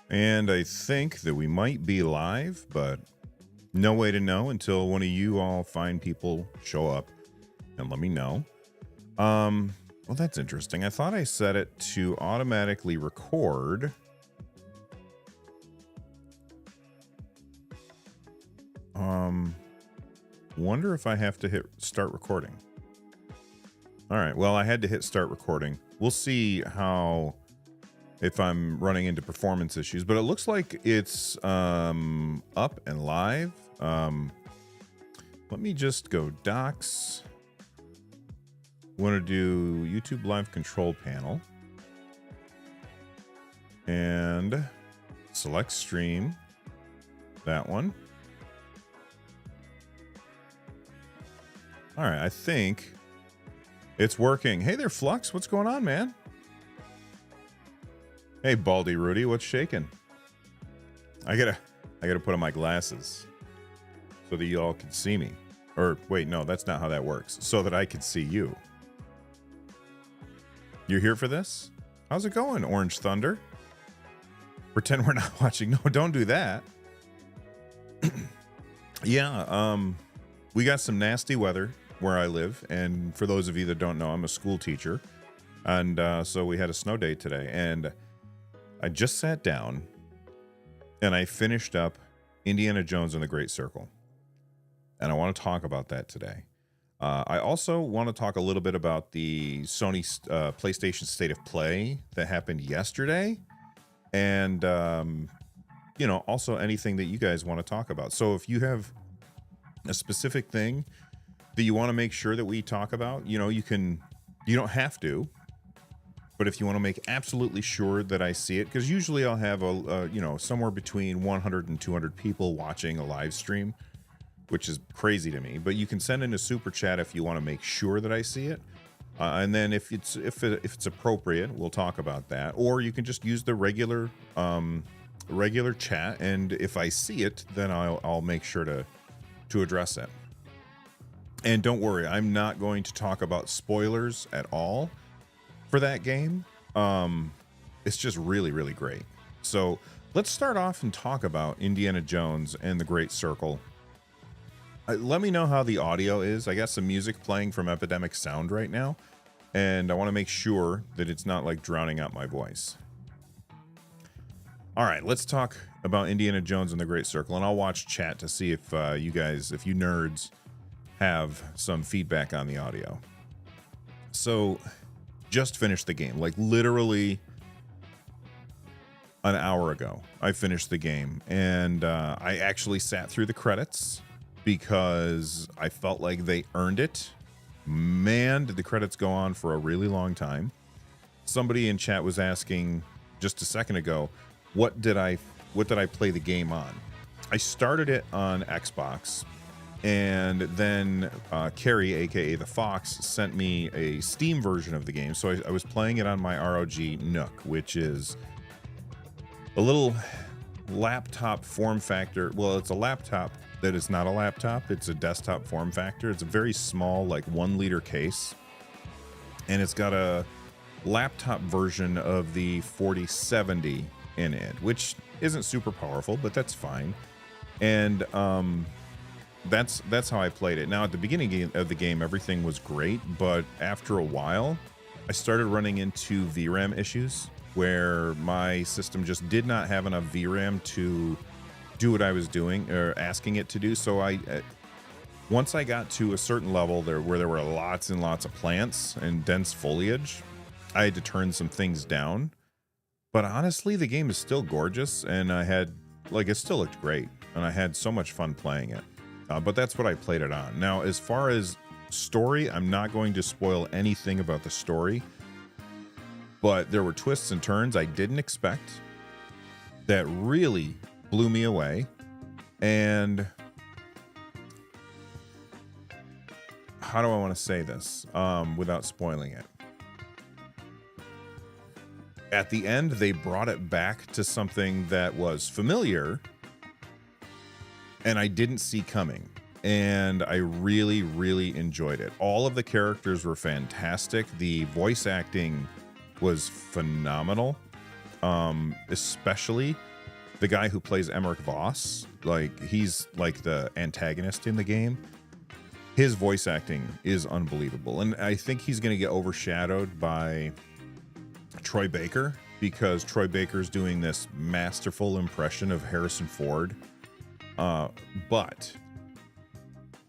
And I think that we might be live, but no way to know until one of you all fine people show up and let me know. Well, that's interesting. I thought I set it to automatically record. Wonder if I have to hit start recording. All right, well, I had to hit start recording. We'll see if I'm running into performance issues, but it looks like it's up and live. Let me just go docs. Want to do YouTube live control panel and select stream, that one. All right, I think it's working. Hey there, Flux. What's going on, man? Hey, Baldy Rudy, what's shaking? I gotta put on my glasses so that you all can see me. Or wait, no, that's not how that works. So that I can see you. You're here for this? How's it going, Orange Thunder? Pretend we're not watching. No, don't do that. Yeah, we got some nasty weather where I live, and for those of you that don't know, I'm a school teacher, and so we had a snow day today, and I just sat down and I finished up Indiana Jones and the Great Circle, and I want to talk about that today. I also want to talk a little bit about the Sony PlayStation State of Play that happened yesterday, and also anything that you guys want to talk about. So if you have a specific thing that you want to make sure that we talk about, you don't have to, but if you want to make absolutely sure that I see it, because usually I'll have somewhere between 100 and 200 people watching a live stream, which is crazy to me, but you can send in a super chat if you want to make sure that I see it. And then if it's appropriate, we'll talk about that, or you can just use the regular chat. And if I see it, then I'll make sure to address it. And don't worry, I'm not going to talk about spoilers at all for that game. It's just really, really great. So let's start off and talk about Indiana Jones and the Great Circle. Let me know how the audio is. I got some music playing from Epidemic Sound right now, and I want to make sure that it's not like drowning out my voice. All right, let's talk about Indiana Jones and the Great Circle, and I'll watch chat to see if you nerds have some feedback on the audio. So just finished the game, like literally an hour ago. I finished the game, and I actually sat through the credits because I felt like they earned it. Man, did the credits go on for a really long time. Somebody in chat was asking just a second ago, what did I play the game on? I started it on Xbox, and then Carrie, aka the Fox, sent me a Steam version of the game. So I was playing it on my ROG Nook, which is a little laptop form factor. Well, it's a laptop that is not a laptop. It's a desktop form factor. It's a very small, like 1 liter case, and it's got a laptop version of the 4070 in it, which isn't super powerful, but that's fine. And that's how I played it. Now, at the beginning of the game, everything was great, but after a while, I started running into VRAM issues where my system just did not have enough VRAM to do what I was doing or asking it to do. So once I got to a certain level where there were lots and lots of plants and dense foliage, I had to turn some things down. But honestly, the game is still gorgeous, and it still looked great, and I had so much fun playing it. But that's what I played it on. Now, as far as story, I'm not going to spoil anything about the story, but there were twists and turns I didn't expect that really blew me away. And how do I want to say this without spoiling it? At the end, they brought it back to something that was familiar and I didn't see coming. And I really, really enjoyed it. All of the characters were fantastic. The voice acting was phenomenal, especially the guy who plays Emmerich Voss, like he's like the antagonist in the game. His voice acting is unbelievable. And I think he's going to get overshadowed by Troy Baker, because Troy Baker's doing this masterful impression of Harrison Ford. But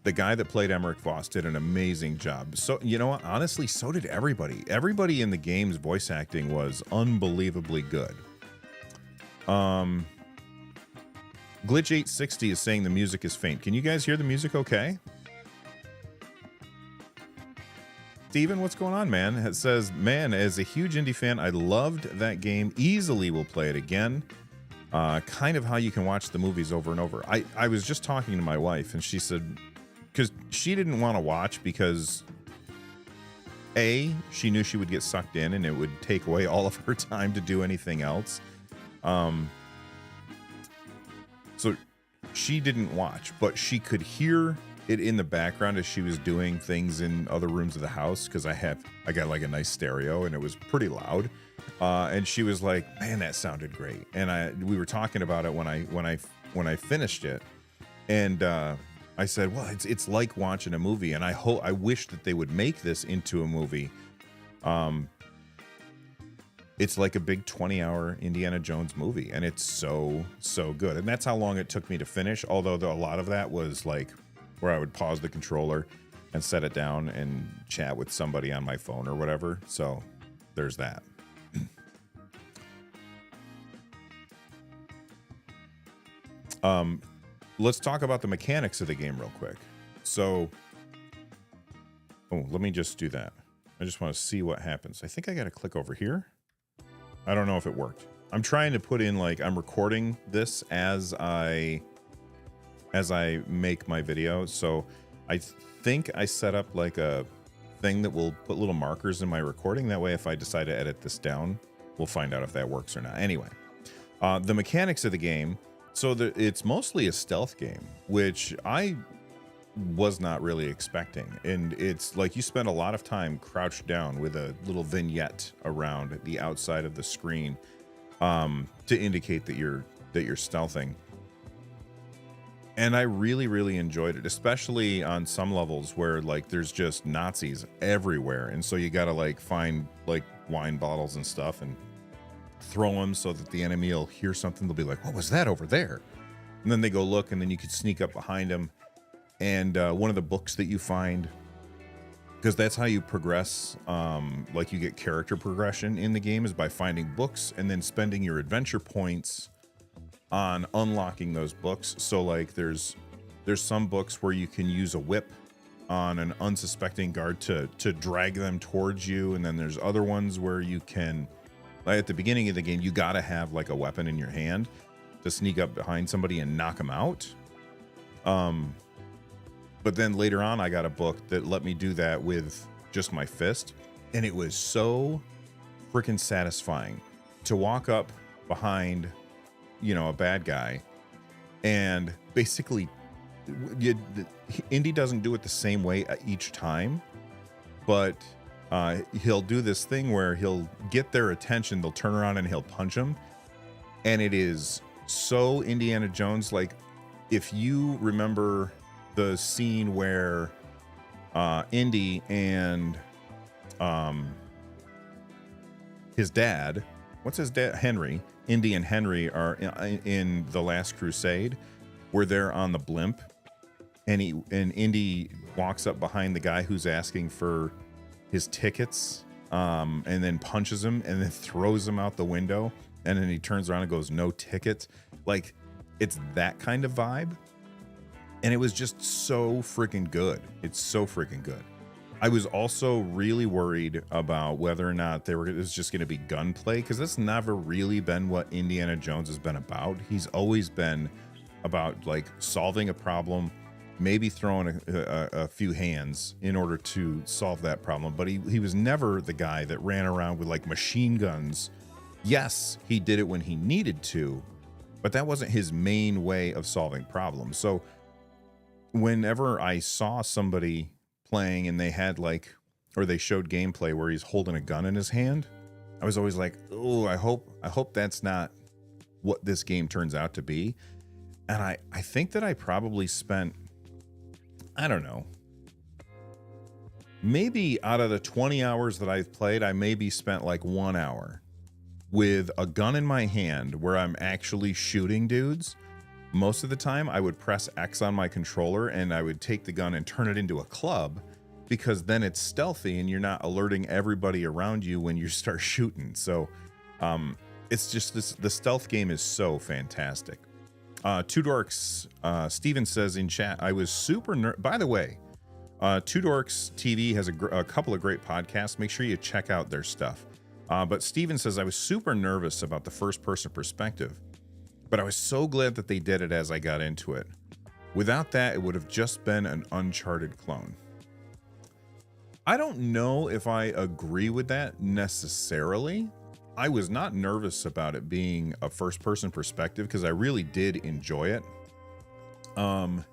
the guy that played Emmerich Voss did an amazing job. So, you know what? Honestly, so did everybody. Everybody in the game's voice acting was unbelievably good. Glitch 860 is saying the music is faint. Can you guys hear the music okay? Steven, what's going on, man? It says, man, as a huge indie fan, I loved that game. Easily will play it again. Kind of how you can watch the movies over and over. I was just talking to my wife, and she said, because she didn't want to watch because A, she knew she would get sucked in and it would take away all of her time to do anything else. So she didn't watch, but she could hear it in the background as she was doing things in other rooms of the house, because I got like a nice stereo and it was pretty loud. And she was like, man, that sounded great. And we were talking about it when I finished it. And I said, well, it's like watching a movie, and I wish that they would make this into a movie. It's like a big 20-hour Indiana Jones movie, and it's so good. And that's how long it took me to finish, although a lot of that was like where I would pause the controller and set it down and chat with somebody on my phone or whatever. So there's that. Let's talk about the mechanics of the game real quick. So, let me just do that. I just want to see what happens. I think I got to click over here. I don't know if it worked. I'm trying to put in, like, I'm recording this as I make my video. So I think I set up like a thing that will put little markers in my recording. That way, if I decide to edit this down, we'll find out if that works or not. Anyway, the mechanics of the game. So it's mostly a stealth game, which I was not really expecting. And it's like you spend a lot of time crouched down with a little vignette around the outside of the screen to indicate that you're stealthing. And I really, really enjoyed it, especially on some levels where like there's just Nazis everywhere. And so you got to like find like wine bottles and stuff and throw them so that the enemy will hear something. They'll be like, what was that over there? And then they go look, and then you could sneak up behind them. And one of the books that you find, because that's how you progress, like you get character progression in the game, is by finding books and then spending your adventure points on unlocking those books. So like there's some books where you can use a whip on an unsuspecting guard to drag them towards you. And then there's other ones where you can, like at the beginning of the game, you got to have like a weapon in your hand to sneak up behind somebody and knock them out. But then later on, I got a book that let me do that with just my fist. And it was so freaking satisfying to walk up behind, a bad guy. And basically, Indy doesn't do it the same way each time. But he'll do this thing where he'll get their attention. They'll turn around and he'll punch them. And it is so Indiana Jones. Like, if you remember the scene where Indy and his dad, what's his dad? Henry. Indy and Henry are in The Last Crusade, where they're on the blimp, and Indy walks up behind the guy who's asking for his tickets, and then punches him and then throws him out the window, and then he turns around and goes, "No tickets." Like, it's that kind of vibe. And it was just so freaking good. It's so freaking good. I was also really worried about whether or not it was just going to be gunplay, because that's never really been what Indiana Jones has been about. He's always been about like solving a problem, maybe throwing a few hands in order to solve that problem. But he was never the guy that ran around with like machine guns. Yes, he did it when he needed to, but that wasn't his main way of solving problems. So whenever I saw somebody playing and they had or they showed gameplay where he's holding a gun in his hand, I was always like, oh, I hope that's not what this game turns out to be. And I think that I probably spent, I don't know, maybe out of the 20 hours that I've played, I maybe spent like 1 hour with a gun in my hand where I'm actually shooting dudes. Most of the time I would press X on my controller and I would take the gun and turn it into a club, because then it's stealthy and you're not alerting everybody around you when you start shooting. So it's just this, the stealth game is so fantastic. Two Dorks, Steven says in chat, I was super by the way, Two Dorks TV has a couple of great podcasts. Make sure you check out their stuff. But Steven says, I was super nervous about the first person perspective, but I was so glad that they did it as I got into it. Without that, it would have just been an Uncharted clone. I don't know if I agree with that necessarily. I was not nervous about it being a first person perspective because I really did enjoy it. But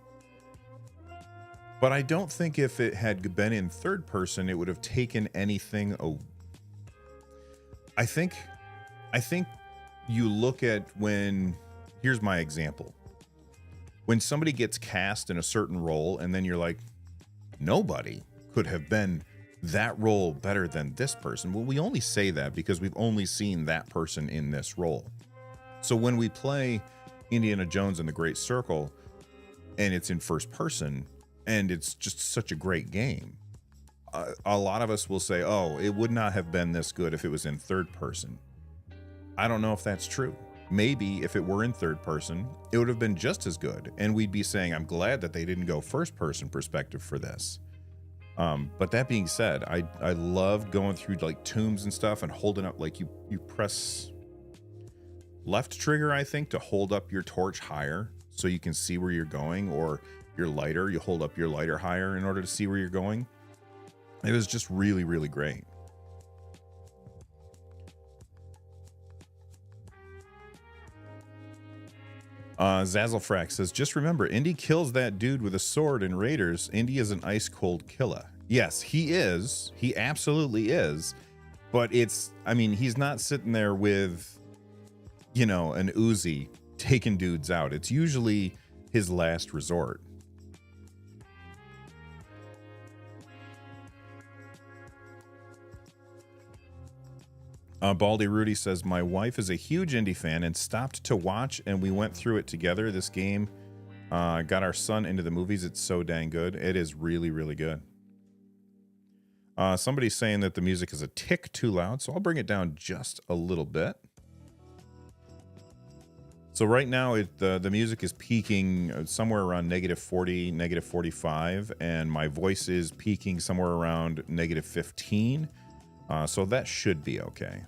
I don't think if it had been in third person, it would have taken anything. I think you look at here's my example. When somebody gets cast in a certain role and then you're like, nobody could have been that role better than this person. Well, we only say that because we've only seen that person in this role. So when we play Indiana Jones and the Great Circle and it's in first person and it's just such a great game, a lot of us will say, oh, it would not have been this good if it was in third person. I don't know if that's true. Maybe if it were in third person, it would have been just as good. And we'd be saying, I'm glad that they didn't go first person perspective for this. But that being said, I love going through like tombs and stuff and holding up, like you press left trigger, I think, to hold up your torch higher so you can see where you're going, or your lighter, you hold up your lighter higher in order to see where you're going. It was just really, really great. Zazzlefrack says, just remember, Indy kills that dude with a sword in Raiders. Indy is an ice cold killer. Yes, he is. He absolutely is. But he's not sitting there with, an Uzi taking dudes out. It's usually his last resort. Baldy Rudy says, my wife is a huge Indy fan and stopped to watch, and we went through it together. This game got our son into the movies. It's so dang good. It is really, really good. Somebody's saying that the music is a tick too loud, so I'll bring it down just a little bit. So right now, the music is peaking somewhere around -40, -45, and my voice is peaking somewhere around -15. So that should be okay.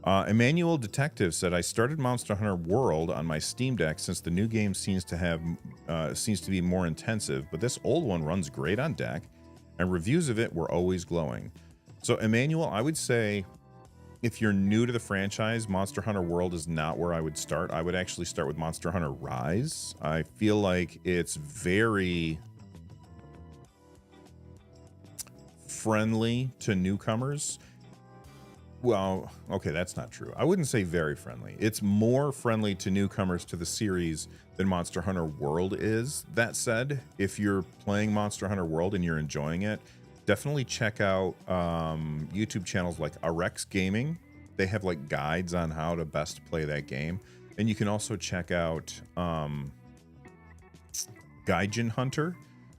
Emmanuel Detective said, I started Monster Hunter World on my Steam Deck since the new game seems to be more intensive, but this old one runs great on deck, and reviews of it were always glowing. So Emmanuel, I would say if you're new to the franchise, Monster Hunter World is not where I would start. I would actually start with Monster Hunter Rise. I feel like it's very friendly to newcomers. Well, okay, that's not true. I wouldn't say very friendly. It's more friendly to newcomers to the series than Monster Hunter World is. That said, if you're playing Monster Hunter World and you're enjoying it, definitely check out YouTube channels like Arex Gaming. They have like guides on how to best play that game. And you can also check out Gaijin Hunter,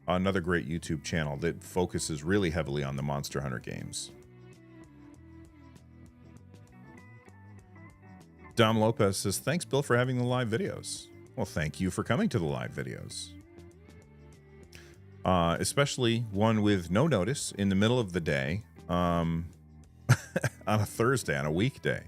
another great YouTube channel that focuses really heavily on the Monster Hunter games. Dom Lopez says, thanks, Bill, for having the live videos. Well, thank you for coming to the live videos. Especially one with no notice in the middle of the day, on a Thursday, on a weekday.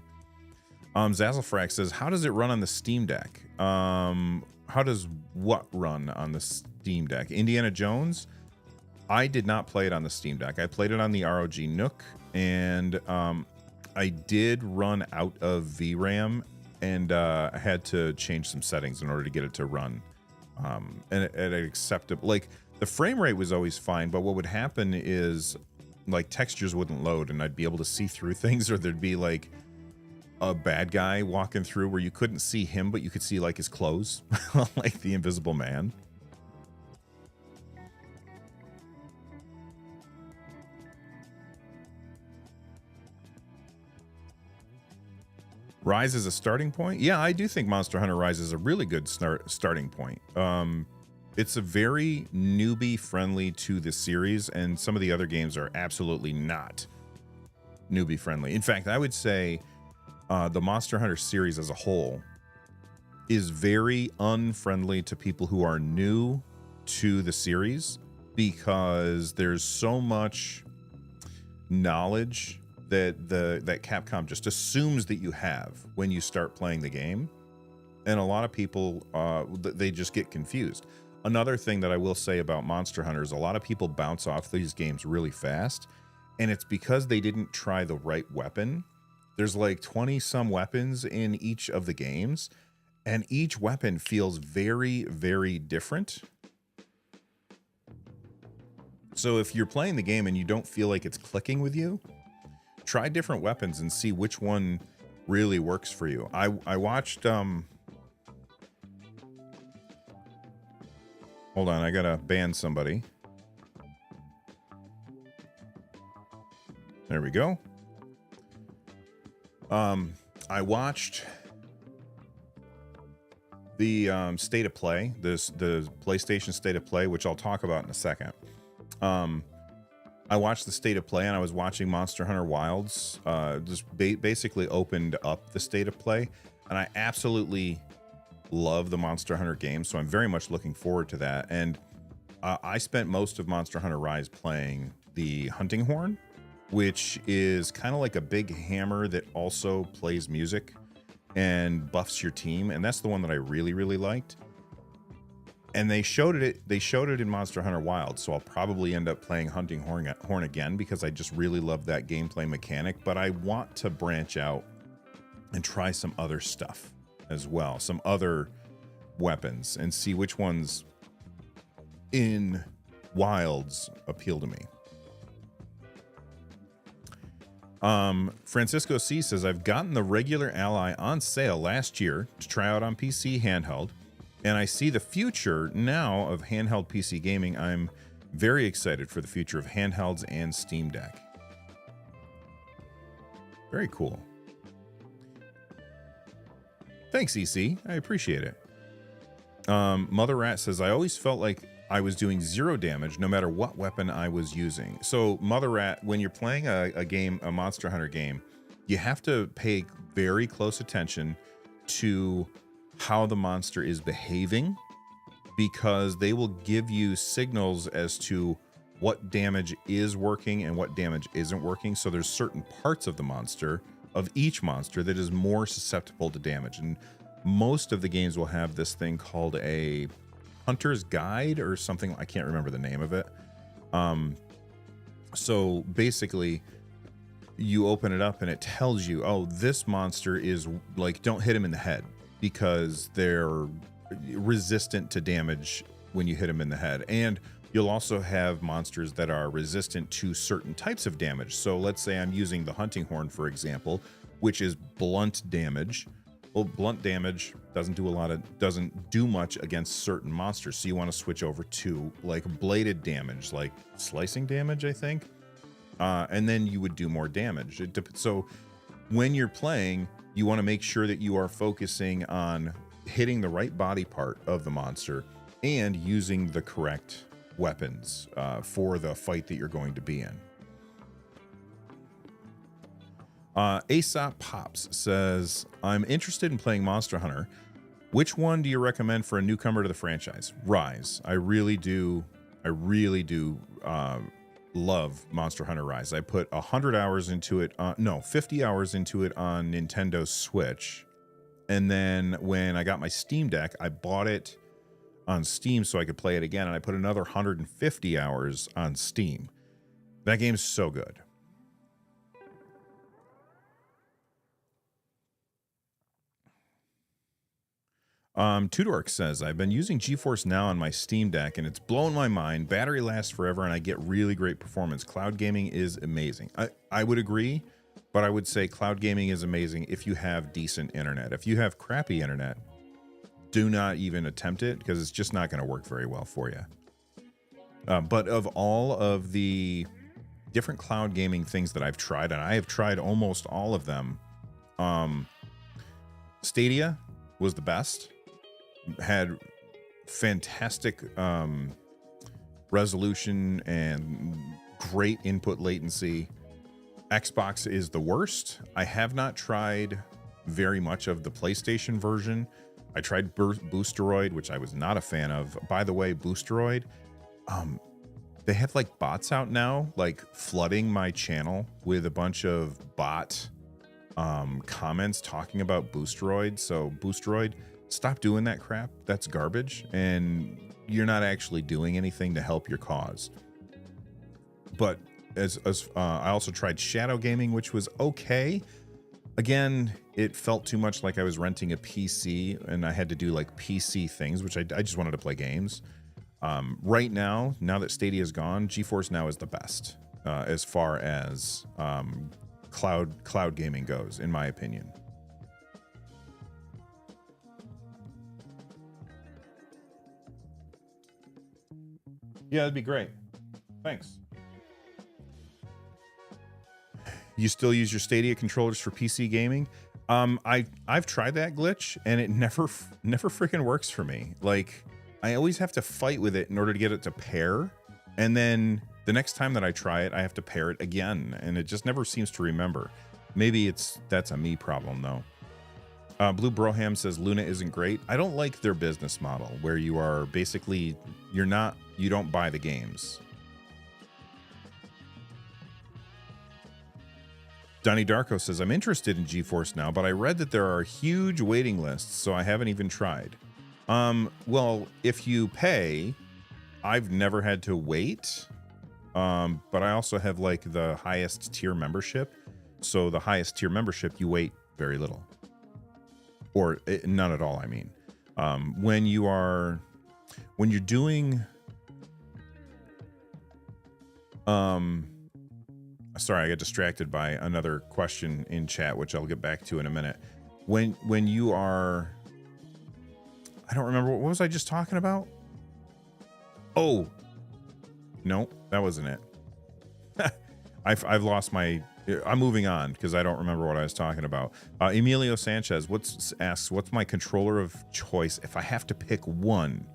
Zazzlefrack says, how does it run on the Steam Deck? How does what run on the Steam Deck? Indiana Jones? I did not play it on the Steam Deck. I played it on the ROG Nook, and I did run out of VRAM, and I had to change some settings in order to get it to run and at an acceptable. Like, the frame rate was always fine, but what would happen is like textures wouldn't load, and I'd be able to see through things, or there'd be like a bad guy walking through where you couldn't see him, but you could see like his clothes, like the Invisible Man. Rise is a starting point. Yeah, I do think Monster Hunter Rise is a really good starting point. It's a very newbie friendly to the series, and some of the other games are absolutely not newbie friendly. In fact, I would say the Monster Hunter series as a whole is very unfriendly to people who are new to the series, because there's so much knowledge that Capcom just assumes that you have when you start playing the game, and a lot of people they just get confused. Another thing that I will say about Monster Hunter is a lot of people bounce off these games really fast, and it's because they didn't try the right weapon. There's like 20 some weapons in each of the games, and each weapon feels very, very different. So if you're playing the game and you don't feel like it's clicking with you, try different weapons and see which one really works for you. I watched hold on, I gotta ban somebody. There we go. I watched the State of Play, the PlayStation State of Play, which I'll talk about in a second. I watched the State of Play, and I was watching Monster Hunter Wilds. Just basically opened up the State of Play, and I absolutely love the Monster Hunter game, so I'm very much looking forward to that. And I spent most of Monster Hunter Rise playing the hunting horn, which is kind of like a big hammer that also plays music and buffs your team, and that's the one that I really, really liked. And they showed it in Monster Hunter Wild, so I'll probably end up playing hunting horn again, because I just really love that gameplay mechanic. But I want to branch out and try some other stuff as well, some other weapons, and see which ones in Wilds appeal to me. Francisco C says, I've gotten the regular Ally on sale last year to try out on PC handheld, and I see the future now of handheld PC gaming. I'm very excited for the future of handhelds and Steam Deck. Very cool. Thanks, EC. I appreciate it. Mother Rat says, I always felt like I was doing 0 damage no matter what weapon I was using. So, Mother Rat, when you're playing a Monster Hunter game, you have to pay very close attention to how the monster is behaving, because they will give you signals as to what damage is working and what damage isn't working. So there's certain parts of the monster, of each monster, that is more susceptible to damage. And most of the games will have this thing called a Hunter's Guide or something. I can't remember the name of it. So basically, you open it up and it tells you, oh, this monster is like, don't hit him in the head, because they're resistant to damage when you hit them in the head. And you'll also have monsters that are resistant to certain types of damage. So let's say I'm using the hunting horn, for example, which is blunt damage. Well, blunt damage doesn't do much against certain monsters. So you want to switch over to like bladed damage, like slicing damage, I think. And then you would do more damage. So when you're playing, you want to make sure that you are focusing on hitting the right body part of the monster and using the correct weapons for the fight that you're going to be in. Aesop Pops says, I'm interested in playing Monster Hunter. Which one do you recommend for a newcomer to the franchise? Rise. I really do love Monster Hunter Rise. I put 100 hours into it. 50 hours into it on Nintendo Switch. And then when I got my Steam Deck, I bought it on Steam so I could play it again. And I put another 150 hours on Steam. That game's so good. Tudork says, I've been using GeForce Now on my Steam Deck, and it's blown my mind. Battery lasts forever, and I get really great performance. Cloud gaming is amazing. I would agree. but I would say cloud gaming is amazing if you have decent internet. If you have crappy internet, do not even attempt it because it's just not going to work very well for you. But of all of the different cloud gaming things that I've tried, and I have tried almost all of them, Stadia was the best. Had fantastic resolution and great input latency. Xbox is the worst. I have not tried very much of the PlayStation version. I tried Boosteroid, which I was not a fan of. By the way, Boosteroid, they have like bots out now, like flooding my channel with a bunch of bot comments talking about Boosteroid. So Boosteroid, stop doing that crap. That's garbage, and you're not actually doing anything to help your cause. But as I also tried Shadow Gaming, which was okay. Again, it felt too much like I was renting a PC and I had to do like PC things, which I just wanted to play games. Right now that Stadia is gone, GeForce Now is the best as far as cloud gaming goes, in my opinion. Yeah, that'd be great. Thanks. You still use your Stadia controllers for PC gaming? I've tried that glitch and it never freaking works for me. Like, I always have to fight with it in order to get it to pair, and then the next time that I try it, I have to pair it again, and it just never seems to remember. Maybe that's a me problem though. Blue Broham says Luna isn't great. I don't like their business model where you are basically you don't buy the games. Donnie Darko says, I'm interested in GeForce Now, but I read that there are huge waiting lists, so I haven't even tried. Well, if you pay, I've never had to wait. But I also have like the highest tier membership. So the highest tier membership, you wait very little. Or none at all, I mean. When you're doing... Sorry, I got distracted by another question in chat, which I'll get back to in a minute. When you are... I don't remember. What was I just talking about? Oh, no, that wasn't it. I've lost my... I'm moving on because I don't remember what I was talking about. Emilio Sanchez asks, what's my controller of choice if I have to pick one?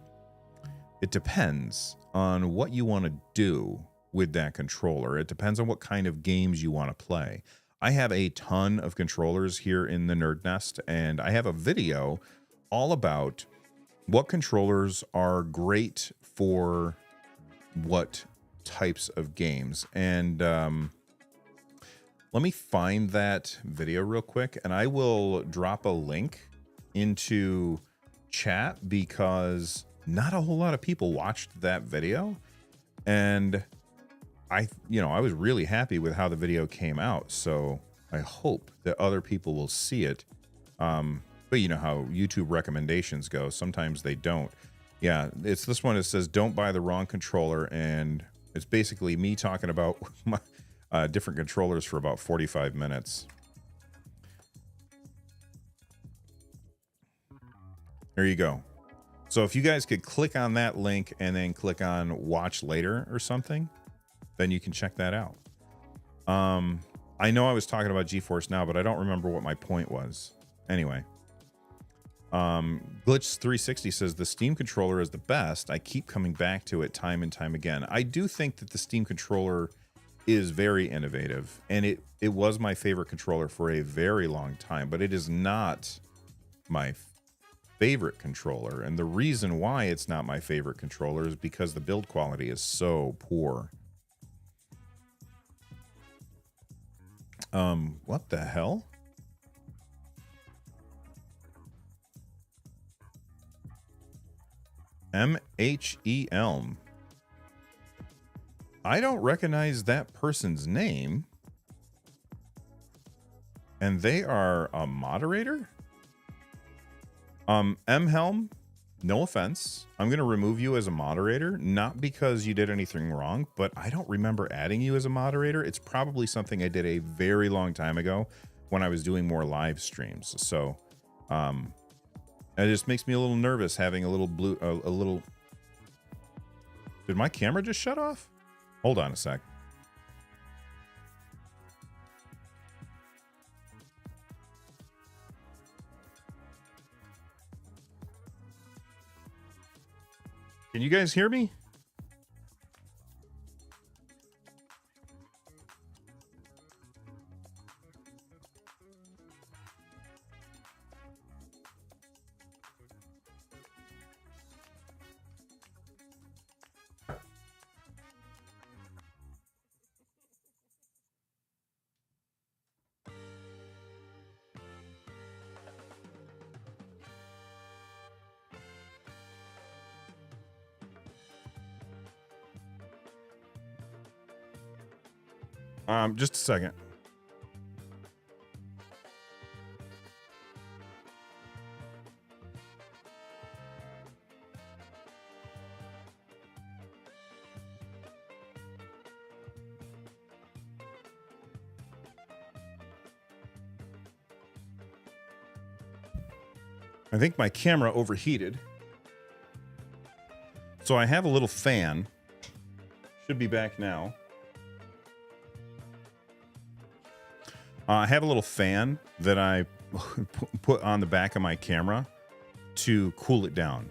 It depends on what you want to do with that controller. It depends on what kind of games you want to play. I have a ton of controllers here in the NerdNest, and I have a video all about what controllers are great for what types of games. And let me find that video real quick, and I will drop a link into chat because not a whole lot of people watched that video. And I was really happy with how the video came out, so I hope that other people will see it. But you know how YouTube recommendations go. Sometimes they don't. Yeah, it's this one. It says, don't buy the wrong controller. And it's basically me talking about my different controllers for about 45 minutes. There you go. So if you guys could click on that link and then click on watch later or something, then you can check that out. I know I was talking about GeForce Now, but I don't remember what my point was. Anyway. Glitch 360 says the Steam controller is the best. I keep coming back to it time and time again. I do think that the Steam controller is very innovative, and it was my favorite controller for a very long time, but it is not my favorite controller. And the reason why it's not my favorite controller is because the build quality is so poor. What the hell? MHE Elm. I don't recognize that person's name. And they are a moderator? M Helm, no offense, I'm going to remove you as a moderator, not because you did anything wrong, but I don't remember adding you as a moderator. It's probably something I did a very long time ago when I was doing more live streams. So it just makes me a little nervous having a little Did my camera just shut off? Hold on a sec. Can you guys hear me? Just a second. I think my camera overheated. So I have a little fan. Should be back now. I have a little fan that I put on the back of my camera to cool it down.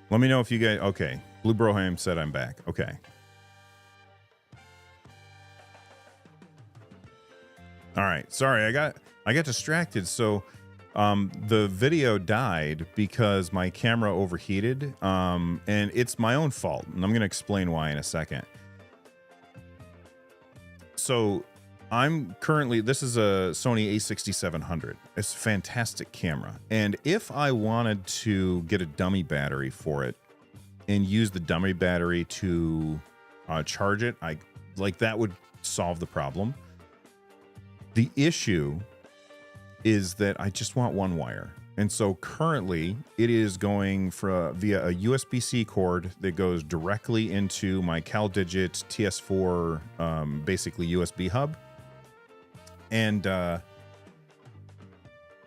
Let me know if you guys... Okay. Blue Broham said I'm back. Okay. All right. Sorry, I got distracted. So the video died because my camera overheated, and it's my own fault, and I'm going to explain why in a second. So I'm currently, this is a Sony a6700. It's a fantastic camera, and if I wanted to get a dummy battery for it and use the dummy battery to charge it, that would solve the problem. The issue is that I just want one wire. And so currently it is going via a USB-C cord that goes directly into my CalDigit TS4, basically USB hub. And that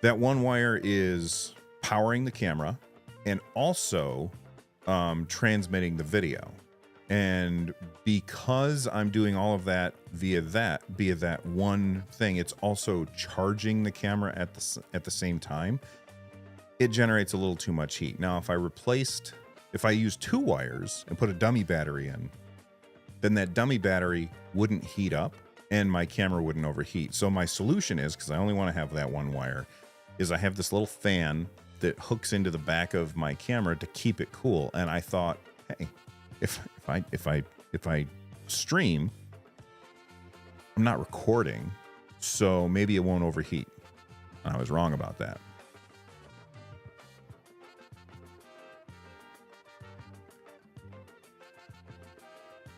one wire is powering the camera and also transmitting the video. And because I'm doing all of that via that one thing, it's also charging the camera at the same time. It generates a little too much heat. Now, if I use two wires and put a dummy battery in, then that dummy battery wouldn't heat up and my camera wouldn't overheat. So my solution is, because I only want to have that one wire, is I have this little fan that hooks into the back of my camera to keep it cool. And I thought, hey, if I stream, I'm not recording, so maybe it won't overheat. And I was wrong about that.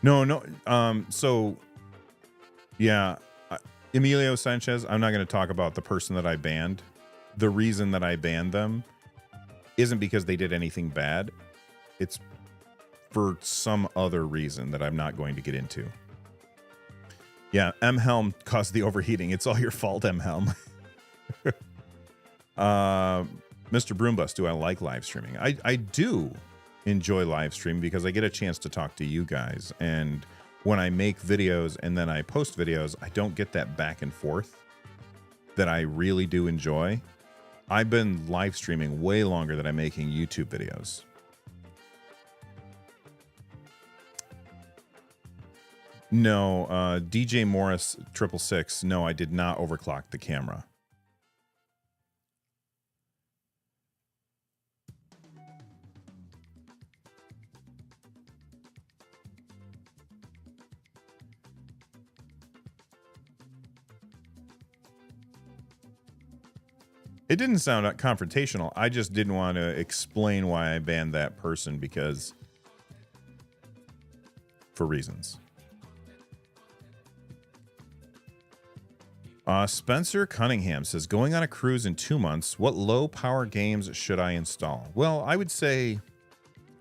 No. So yeah, Emilio Sanchez, I'm not going to talk about the person that I banned. The reason that I banned them isn't because they did anything bad. It's for some other reason that I'm not going to get into. Yeah, M Helm caused the overheating. It's all your fault, M Helm. Mr. Broombus, do I like live streaming? I do enjoy live streaming because I get a chance to talk to you guys. And when I make videos and then I post videos, I don't get that back and forth that I really do enjoy. I've been live streaming way longer than I'm making YouTube videos. No, DJ Morris 666. No, I did not overclock the camera. It didn't sound confrontational. I just didn't want to explain why I banned that person because for reasons. Spencer Cunningham says, going on a cruise in 2 months, what low power games should I install? Well, I would say,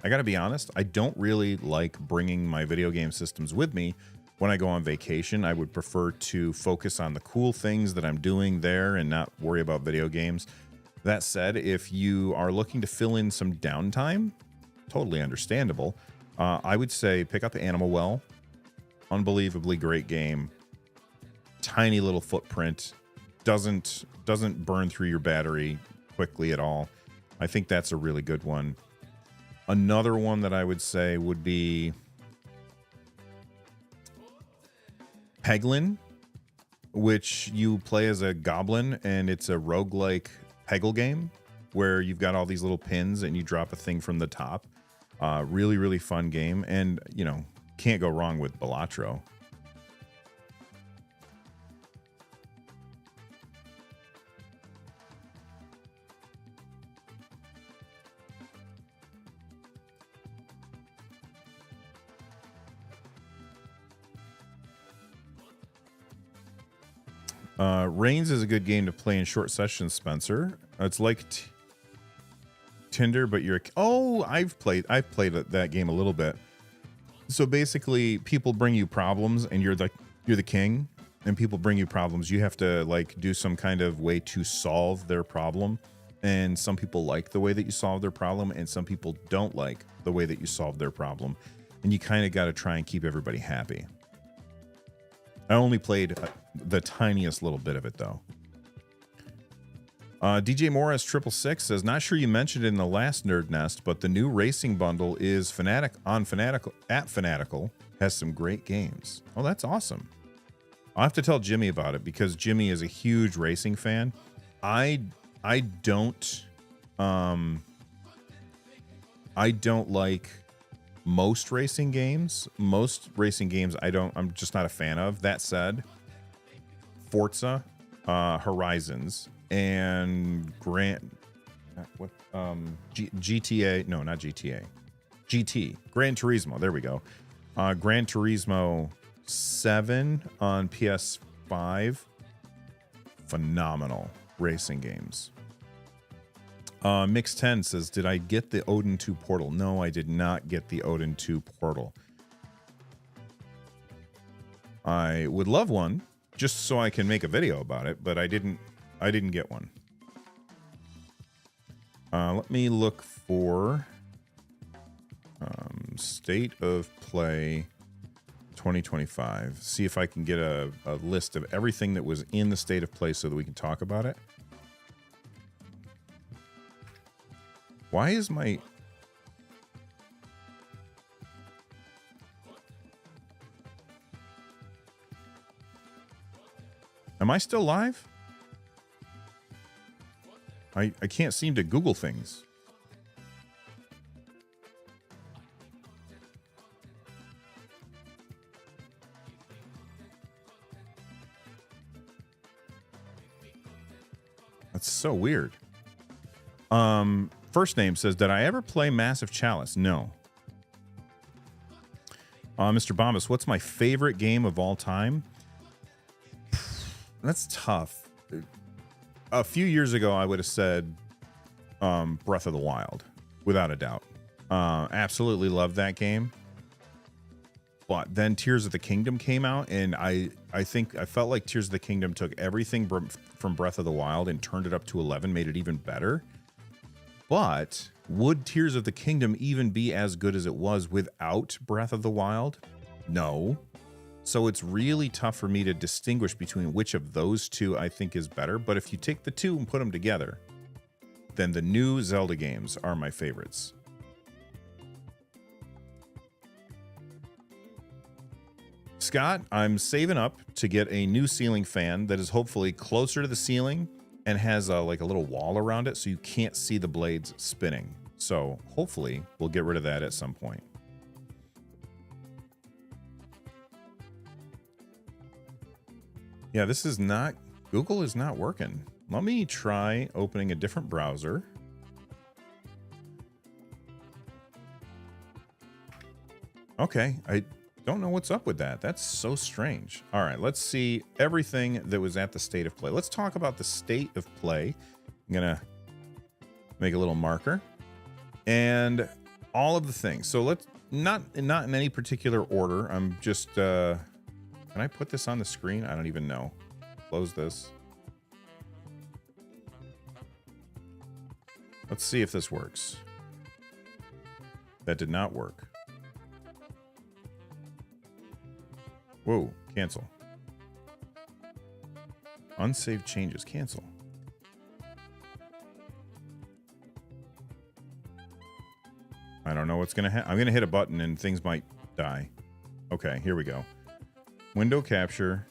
I gotta be honest, I don't really like bringing my video game systems with me when I go on vacation. I would prefer to focus on the cool things that I'm doing there and not worry about video games. That said, if you are looking to fill in some downtime, totally understandable. I would say pick up Animal Well. Unbelievably great game. Tiny little footprint. Doesn't burn through your battery quickly at all. I think that's a really good one. Another one that I would say would be Peglin, which you play as a goblin, and it's a roguelike Peggle game where you've got all these little pins and you drop a thing from the top. Really, really fun game. And, you know, can't go wrong with Balatro. Reigns is a good game to play in short sessions, Spencer. It's like Tinder, but you're... Oh, I've played that game a little bit. So basically, people bring you problems, and you're the king, and people bring you problems. You have to like do some kind of way to solve their problem, and some people like the way that you solve their problem, and some people don't like the way that you solve their problem, and you kind of got to try and keep everybody happy. I only played the tiniest little bit of it, though. DJ Morris 666 says, not sure you mentioned it in the last Nerd Nest, but the new racing bundle is Fanatical has some great games. Oh, that's awesome. I'll have to tell Jimmy about it because Jimmy is a huge racing fan. I don't like most racing games. I'm just not a fan of. That said, Forza Horizons and GTA, no, not GTA, GT, Gran Turismo, there we go. Gran Turismo 7 on PS5, phenomenal racing games. Mix 10 says, did I get the Odin 2 Portal? No, I did not get the Odin 2 Portal. I would love one just so I can make a video about it, but I didn't get one. Let me look for State of Play 2025. See if I can get a list of everything that was in the State of Play so that we can talk about it. Why is my... Am I still live? I can't seem to Google things. That's so weird. First name says, did I ever play Massive Chalice? No. Mr. Bombas, what's my favorite game of all time? That's tough. A few years ago, I would have said Breath of the Wild, without a doubt. Absolutely loved that game. But then Tears of the Kingdom came out, and I felt like Tears of the Kingdom took everything from Breath of the Wild and turned it up to 11, made it even better. But would Tears of the Kingdom even be as good as it was without Breath of the Wild? No. So it's really tough for me to distinguish between which of those two I think is better. But if you take the two and put them together, then the new Zelda games are my favorites. Scott, I'm saving up to get a new ceiling fan that is hopefully closer to the ceiling and has like a little wall around it so you can't see the blades spinning. So hopefully we'll get rid of that at some point. Yeah, this is not, Google is not working. Let me try opening a different browser. Okay, Don't know what's up with that. That's so strange. All right, let's see everything that was at the State of Play. Let's talk about the State of Play. I'm going to make a little marker. And all of the things. So let's not in any particular order. I'm just can I put this on the screen? I don't even know. Close this. Let's see if this works. That did not work. Whoa, cancel. Unsaved changes, cancel. I don't know what's going to happen. I'm going to hit a button and things might die. Okay, here we go. Window capture.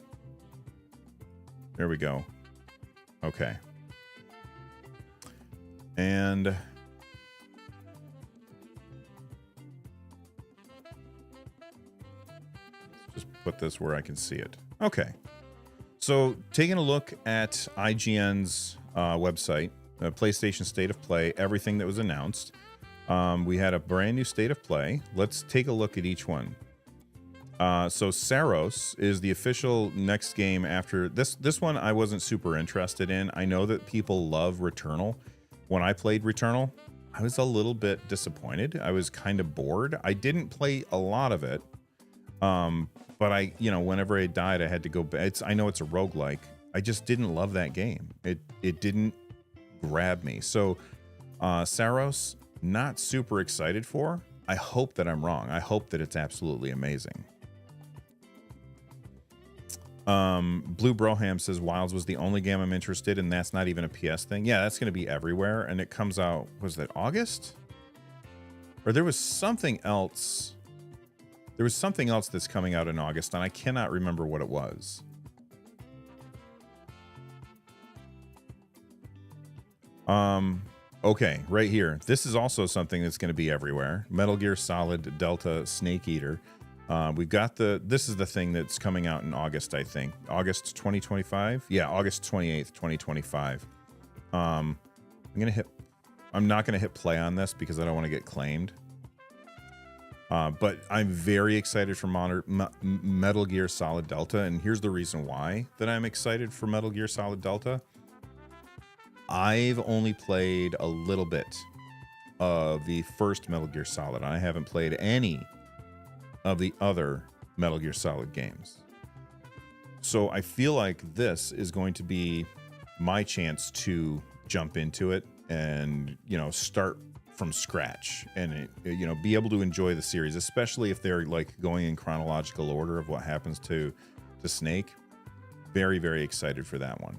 There we go. Okay. And let's just put this where I can see it. Okay. So taking a look at IGN's website, PlayStation State of Play, everything that was announced. We had a brand new State of Play. Let's take a look at each one. So Saros is the official next game after this. This one I wasn't super interested in. I know that people love Returnal. When I played Returnal, I was a little bit disappointed. I was kind of bored. I didn't play a lot of it. But I, whenever I died, I had to go back. I know it's a roguelike. I just didn't love that game. It didn't grab me. So Saros, not super excited for. I hope that I'm wrong. I hope that it's absolutely amazing. Blue Broham says Wilds was the only game I'm interested in. That's not even a PS thing. Yeah, that's going to be everywhere. And it comes out, was that August? Or there was something else. There was something else that's coming out in August, and I cannot remember what it was. Okay, right here. This is also something that's going to be everywhere. Metal Gear Solid Delta Snake Eater. We've got this is the thing that's coming out in August, I think. August 2025? Yeah, August 28th, 2025. I'm not going to hit play on this because I don't want to get claimed. But I'm very excited for Metal Gear Solid Delta, and here's the reason why that I'm excited for Metal Gear Solid Delta. I've only played a little bit of the first Metal Gear Solid. I haven't played any of the other Metal Gear Solid games. So I feel like this is going to be my chance to jump into it and, start from scratch and, be able to enjoy the series, especially if they're like going in chronological order of what happens to Snake. Very, very excited for that one.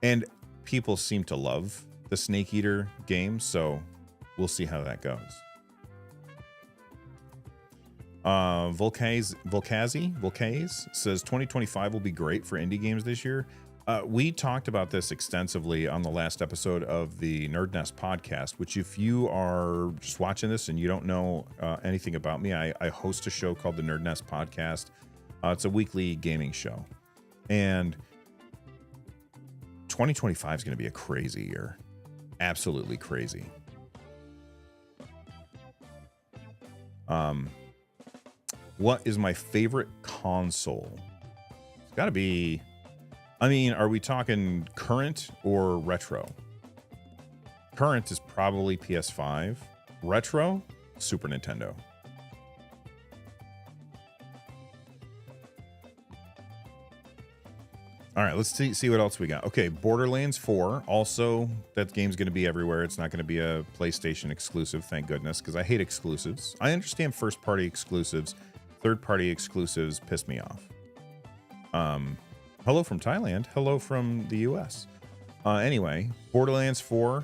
And people seem to love the Snake Eater game, so we'll see how that goes. Volkaze says 2025 will be great for indie games this year. We talked about this extensively on the last episode of the NerdNest podcast, which if you are just watching this and you don't know anything about me, I host a show called the NerdNest podcast. It's a weekly gaming show. And 2025 is going to be a crazy year. Absolutely crazy. What is my favorite console? It's got to be... are we talking current or retro? Current is probably PS5. Retro, Super Nintendo. All right, let's see what else we got. Okay, Borderlands 4. Also, that game's going to be everywhere. It's not going to be a PlayStation exclusive, thank goodness, because I hate exclusives. I understand first-party exclusives. Third-party exclusives piss me off. Hello from Thailand. Hello from the US. Anyway, Borderlands 4,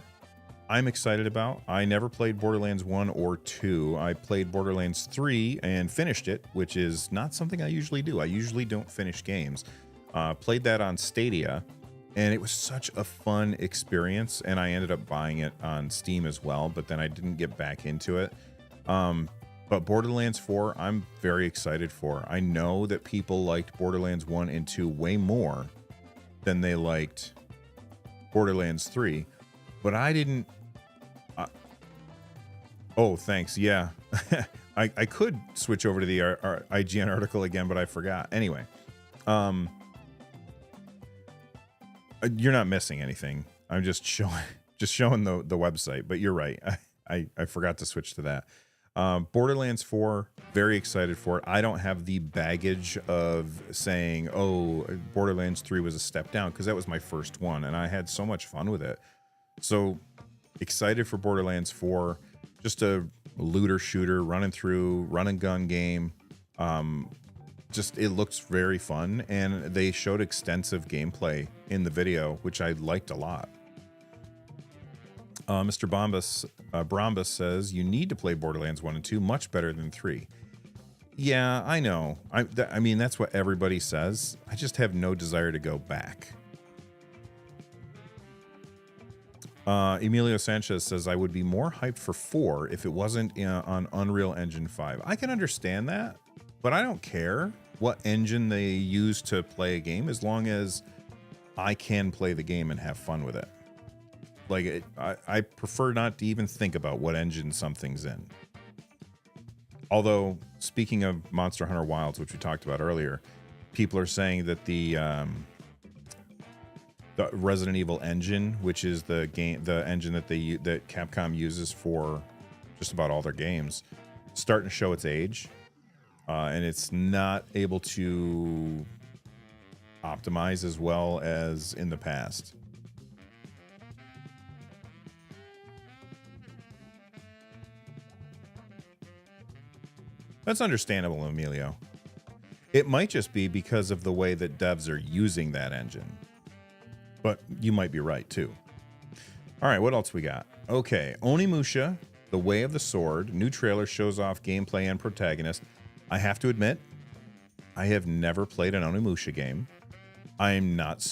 I'm excited about. I never played Borderlands 1 or 2. I played Borderlands 3 and finished it, which is not something I usually do. I usually don't finish games. Played that on Stadia, and it was such a fun experience, and I ended up buying it on Steam as well, but then I didn't get back into it. But Borderlands 4, I'm very excited for. I know that people liked Borderlands 1 and 2 way more than they liked Borderlands 3, but I didn't... oh, thanks. Yeah. I could switch over to the IGN article again, but I forgot. Anyway, you're not missing anything. I'm just showing the website, but you're right. I forgot to switch to that. Borderlands 4, very excited for it. I don't have the baggage of saying, oh, Borderlands 3 was a step down, because that was my first one, and I had so much fun with it. So excited for Borderlands 4, just a looter shooter, run and gun game. Just it looks very fun, and they showed extensive gameplay in the video, which I liked a lot. Mr. Brombus says, you need to play Borderlands 1 and 2 much better than 3. Yeah, I know. I mean, that's what everybody says. I just have no desire to go back. Emilio Sanchez says, I would be more hyped for 4 if it wasn't on Unreal Engine 5. I can understand that, but I don't care what engine they use to play a game as long as I can play the game and have fun with it. Like, I prefer not to even think about what engine something's in. Although, speaking of Monster Hunter Wilds, which we talked about earlier, people are saying that the Resident Evil engine, which is the engine that Capcom uses for just about all their games, starting to show its age, and it's not able to optimize as well as in the past. That's understandable, Emilio. It might just be because of the way that devs are using that engine. But you might be right, too. All right, what else we got? Okay, Onimusha, The Way of the Sword. New trailer shows off gameplay and protagonist. I have to admit, I have never played an Onimusha game. I'm not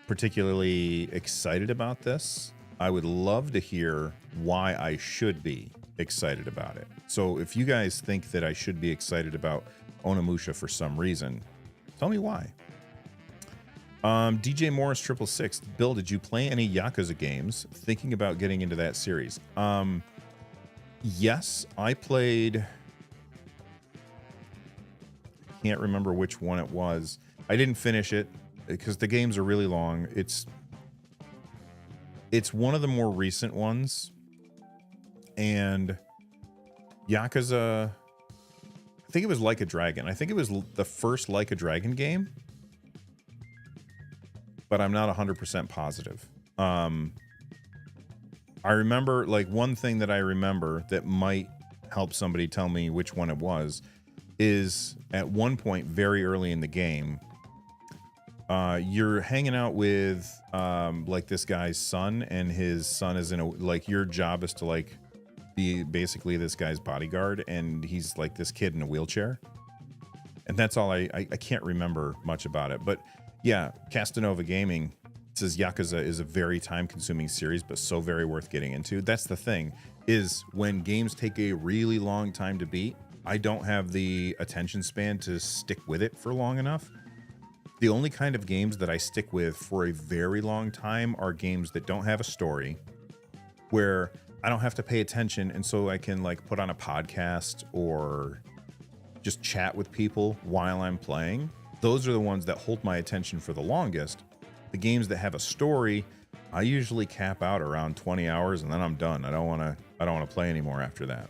particularly excited about this. I would love to hear why I should be excited about it. So if you guys think that I should be excited about Onimusha for some reason, tell me why. DJ Morris 666, Bill, did you play any Yakuza games? Thinking about getting into that series. Yes, I played. I can't remember which one it was. I didn't finish it because the games are really long. It's one of the more recent ones. And Yakuza, I think it was Like a Dragon. I think it was the first Like a Dragon game, but I'm not 100% positive. I remember, like, one thing that I remember that might help somebody tell me which one it was is at one point very early in the game, you're hanging out with like this guy's son, and his son is in a, like, your job is to like be basically this guy's bodyguard, and he's like this kid in a wheelchair, and that's all. I can't remember much about it, but yeah, Castanova Gaming says Yakuza is a very time-consuming series, but so very worth getting into. That's the thing, is when games take a really long time to beat, I don't have the attention span to stick with it for long enough. The only kind of games that I stick with for a very long time are games that don't have a story, where I don't have to pay attention, and so I can like put on a podcast or just chat with people while I'm playing. Those are the ones that hold my attention for the longest. The games that have a story, I usually cap out around 20 hours and then I'm done. I don't want to play anymore after that.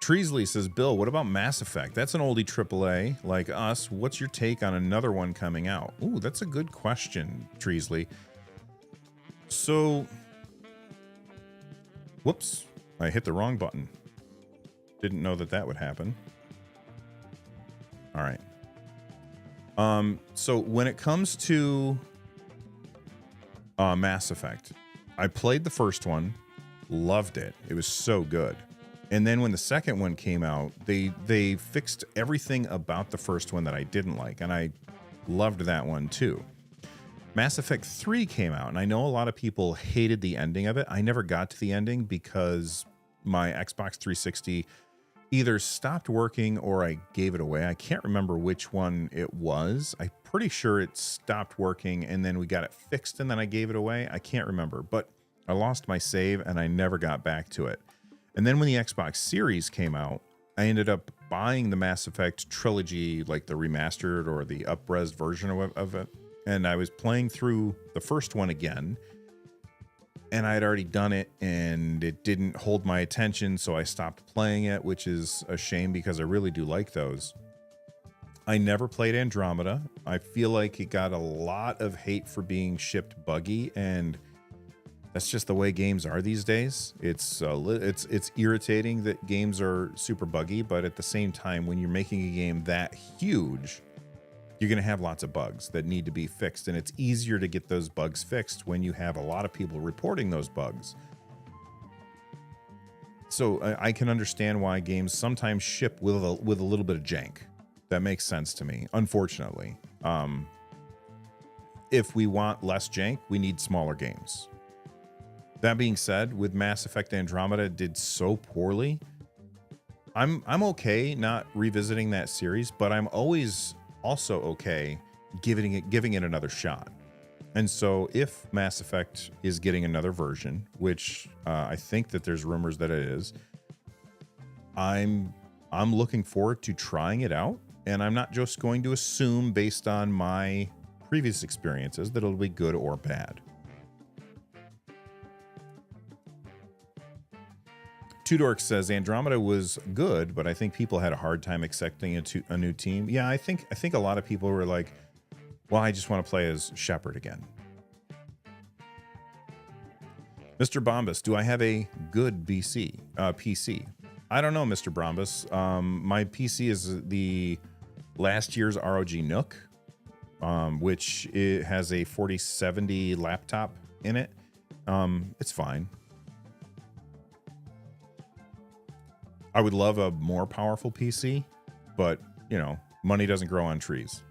Treasley says, Bill, what about Mass Effect? That's an oldie AAA like us. What's your take on another one coming out? Ooh, that's a good question, Treasley. So, whoops, I hit the wrong button. Didn't know that would happen. All right. So when it comes to Mass Effect, I played the first one, loved it. It was so good. And then when the second one came out, they fixed everything about the first one that I didn't like, and I loved that one too. Mass Effect 3 came out, and I know a lot of people hated the ending of it. I never got to the ending because my Xbox 360 either stopped working or I gave it away. I can't remember which one it was. I'm pretty sure it stopped working, and then we got it fixed, and then I gave it away. I can't remember, but I lost my save, and I never got back to it. And then when the Xbox Series came out, I ended up buying the Mass Effect trilogy, like the remastered or the up-res version of it. And I was playing through the first one again, and I had already done it, and it didn't hold my attention, so I stopped playing it, which is a shame because I really do like those. I never played Andromeda. I feel like it got a lot of hate for being shipped buggy, and that's just the way games are these days. It's irritating that games are super buggy, but at the same time, when you're making a game that huge, you're going to have lots of bugs that need to be fixed, and it's easier to get those bugs fixed when you have a lot of people reporting those bugs. So I can understand why games sometimes ship with a little bit of jank. That makes sense to me, unfortunately. If we want less jank, we need smaller games. That being said, with Mass Effect Andromeda did so poorly, I'm okay not revisiting that series, but I'm always also okay giving it another shot. And so if Mass Effect is getting another version, which I think that there's rumors that it is, I'm looking forward to trying it out, and I'm not just going to assume based on my previous experiences that it'll be good or bad. Tudork says Andromeda was good, but I think people had a hard time accepting a new team. Yeah, I think a lot of people were like, well, I just want to play as Shepard again. Mr. Bombas, do I have a good PC? I don't know, Mr. Bombas. My PC is the last year's ROG Nook, which it has a 4070 laptop in it. It's fine. I would love a more powerful PC, but, money doesn't grow on trees.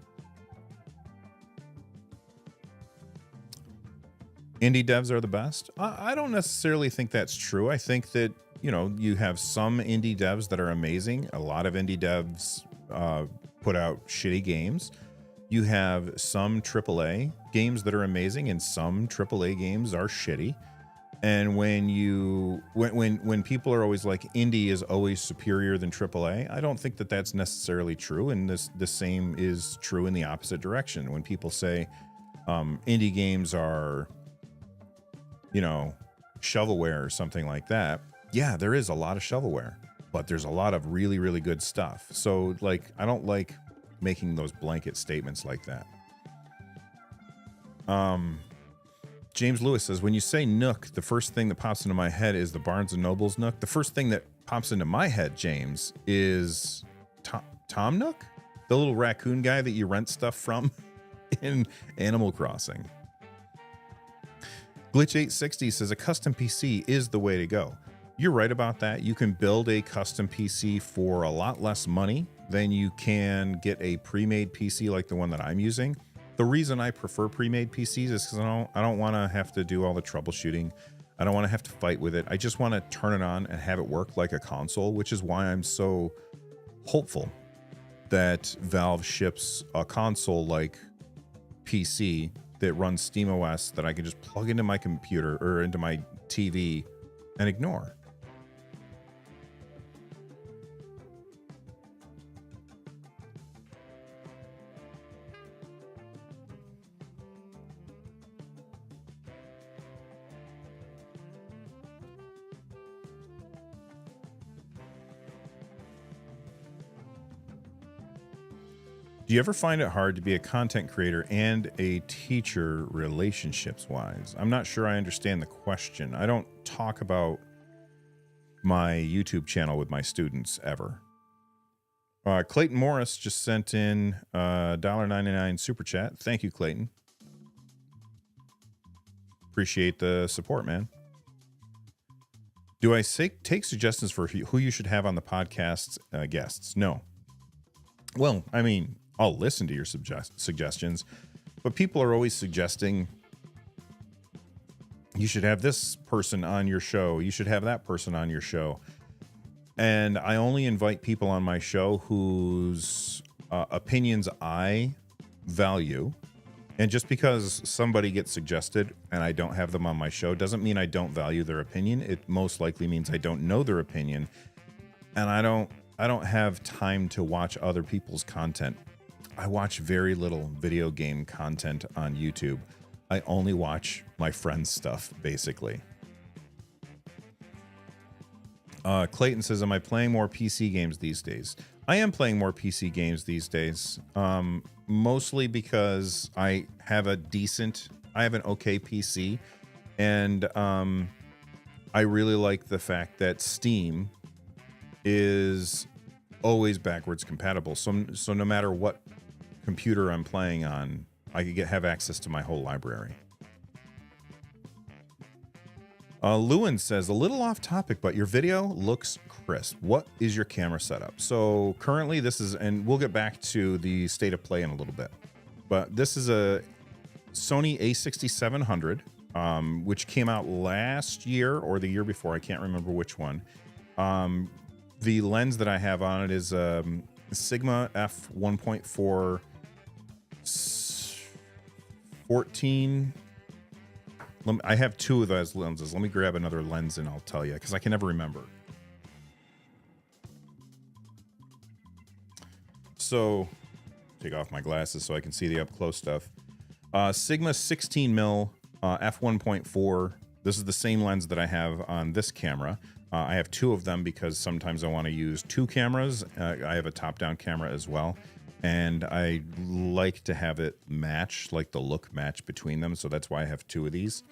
Indie devs are the best. I don't necessarily think that's true. I think that, you have some indie devs that are amazing. A lot of indie devs put out shitty games. You have some AAA games that are amazing, and some AAA games are shitty. And when people are always like indie is always superior than AAA, I don't think that that's necessarily true. And the same is true in the opposite direction. When people say indie games are, shovelware or something like that, yeah, there is a lot of shovelware, but there's a lot of really, really good stuff. So I don't like making those blanket statements like that. James Lewis says, when you say Nook, the first thing that pops into my head is the Barnes & Noble's Nook. The first thing that pops into my head, James, is Tom Nook? The little raccoon guy that you rent stuff from in Animal Crossing. Glitch860 says, a custom PC is the way to go. You're right about that. You can build a custom PC for a lot less money than you can get a pre-made PC like the one that I'm using. The reason I prefer pre-made PCs is because I don't want to have to do all the troubleshooting. I don't want to have to fight with it. I just want to turn it on and have it work like a console, which is why I'm so hopeful that Valve ships a console-like PC that runs SteamOS that I can just plug into my computer or into my TV and ignore. Do you ever find it hard to be a content creator and a teacher relationships-wise? I'm not sure I understand the question. I don't talk about my YouTube channel with my students ever. Clayton Morris just sent in $1.99 super chat. Thank you, Clayton. Appreciate the support, man. Do I take suggestions for who you should have on the podcast guests? No. Well, I mean, I'll listen to your suggestions, but people are always suggesting you should have this person on your show. You should have that person on your show. And I only invite people on my show whose opinions I value And just because somebody gets suggested and I don't have them on my show doesn't mean I don't value their opinion. It most likely means I don't know their opinion, and I don't have time to watch other people's content. I watch very little video game content on YouTube. I only watch my friends' stuff, basically. Clayton says, am I playing more PC games these days? I am playing more PC games these days, mostly because I have an okay PC, and I really like the fact that Steam is always backwards compatible. So no matter what computer I'm playing on, I could have access to my whole library. Lewin says, a little off topic, but your video looks crisp. What is your camera setup? So currently this is, and we'll get back to the state of play in a little bit, but this is a Sony a6700, which came out last year or the year before. I can't remember which one. The lens that I have on it is Sigma f 1.4 14. I have two of those lenses. Let me grab another lens and I'll tell you, because I can never remember. So, take off my glasses so I can see the up close stuff. Sigma 16 mil f1.4. This is the same lens that I have on this camera. I have two of them because sometimes I want to use two cameras. I have a top-down camera as well, and I like to have it match, like the look match between them. So that's why I have two of these.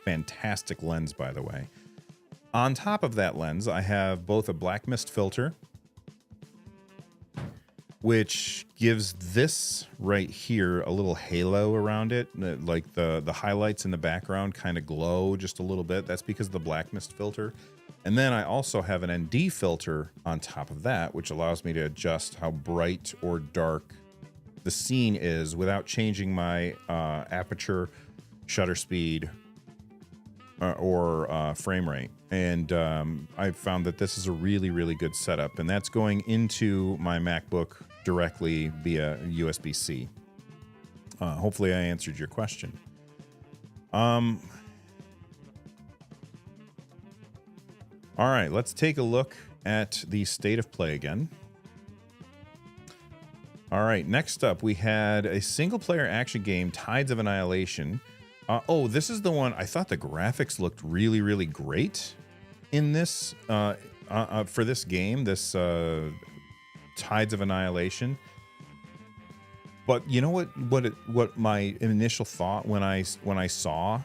Fantastic lens, by the way. On top of that lens, I have both a black mist filter, which gives this right here a little halo around it, like the highlights in the background kind of glow just a little bit. That's because of the black mist filter. And then I also have an ND filter on top of that, which allows me to adjust how bright or dark the scene is without changing my aperture, shutter speed, or frame rate. And I found that this is a really, really good setup, and that's going into my MacBook directly via USB-C. Hopefully I answered your question. All right, let's take a look at the state of play again. All right, next up, we had a single-player action game, Tides of Annihilation. Oh, this is the one. I thought the graphics looked really, really great in this for this game, this Tides of Annihilation. But you know what my initial thought when I saw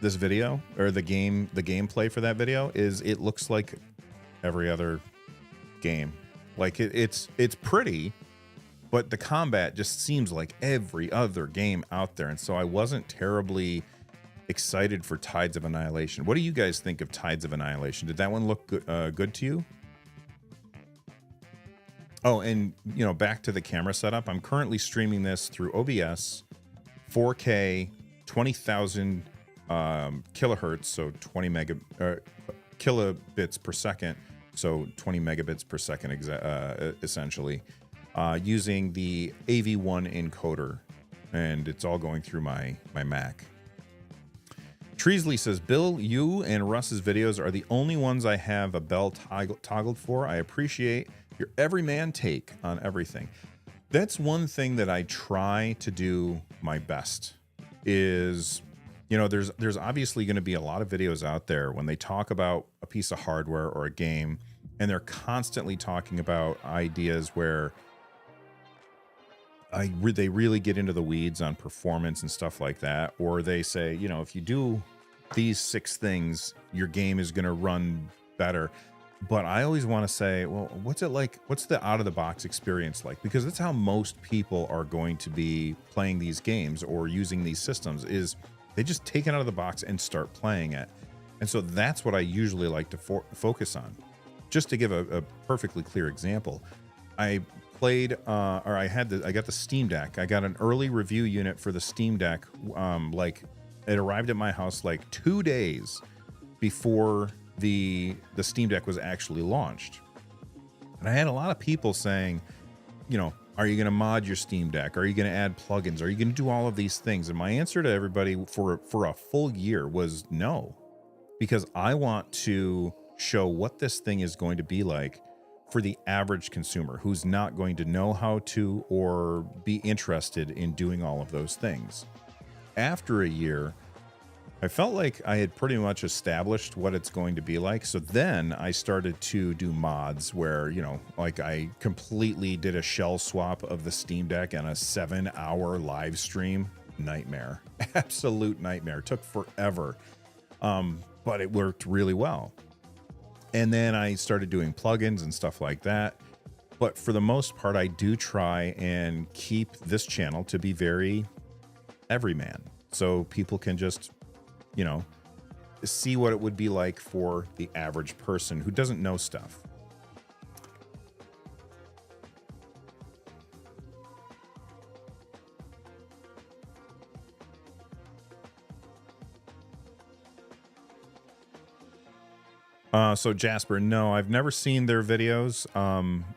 this video, or the gameplay for that video, is it looks like every other game. Like it's pretty, but the combat just seems like every other game out there. And so I wasn't terribly excited for Tides of Annihilation. What do you guys think of Tides of Annihilation? Did that one look good to you? Oh, and back to the camera setup. I'm currently streaming this through OBS, 4K, 20,000 kilohertz, so 20 kilobits per second, so 20 megabits per second essentially, using the AV1 encoder, and it's all going through my Mac. Treasley says, Bill, you and Russ's videos are the only ones I have a bell toggled for. I appreciate your everyman take on everything. That's one thing that I try to do my best is, there's obviously going to be a lot of videos out there when they talk about a piece of hardware or a game, and they're constantly talking about ideas where they really get into the weeds on performance and stuff like that, or they say, if you do these 6 things, your game is going to run better. But I always want to say, well, what's it like? What's the out-of-the-box experience like? Because that's how most people are going to be playing these games or using these systems, is they just take it out of the box and start playing it. And so that's what I usually like to focus on. Just to give a perfectly clear example, I played, I got the Steam Deck. I got an early review unit for the Steam Deck. It arrived at my house like 2 days before the Steam Deck was actually launched. And I had a lot of people saying, Are you going to mod your Steam Deck? Are you going to add plugins? Are you going to do all of these things? And my answer to everybody for a full year was no, because I want to show what this thing is going to be like for the average consumer who's not going to know how to or be interested in doing all of those things. After a year, I felt like I had pretty much established what it's going to be like. So then I started to do mods where, you know, like I completely did a shell swap of the Steam Deck and a 7-hour live stream. Nightmare. Absolute nightmare. Took forever. But it worked really well. And then I started doing plugins and stuff like that. But for the most part, I do try and keep this channel to be very everyman. So people can just, you know, see what it would be like for the average person who doesn't know stuff. So Jasper, no, I've never seen their videos.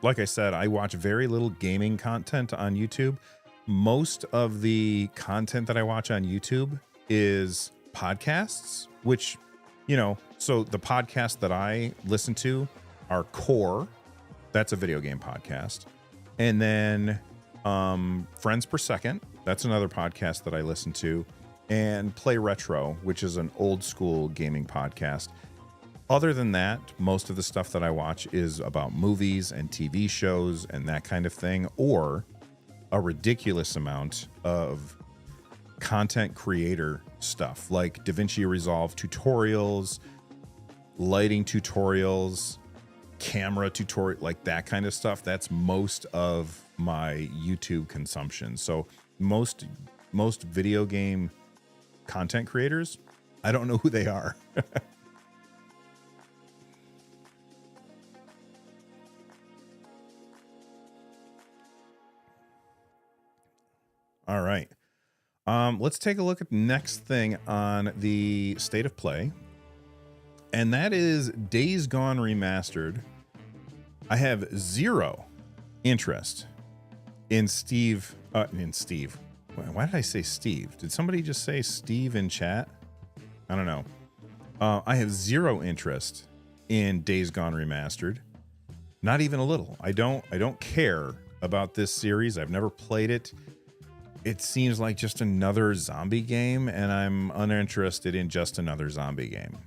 Like I said, I watch very little gaming content on YouTube. Most of the content that I watch on YouTube is podcasts, which, you know, so the podcast that I listen to are Core. That's a video game podcast. And then Friends Per Second. That's another podcast that I listen to. And Play Retro, which is an old school gaming podcast. Other than that, most of the stuff that I watch is about movies and TV shows and that kind of thing, or a ridiculous amount of content creator stuff like DaVinci Resolve tutorials, lighting tutorials, camera tutorial, like that kind of stuff. That's most of my YouTube consumption. So most video game content creators, I don't know who they are. All right. Let's take a look at the next thing on the state of play. And that is Days Gone Remastered. I have zero interest in Steve. Why did I say Steve? Did somebody just say Steve in chat? I don't know. I have zero interest in Days Gone Remastered. Not even a little. I don't care about this series. I've never played it. It seems like just another zombie game, and I'm uninterested in just another zombie game.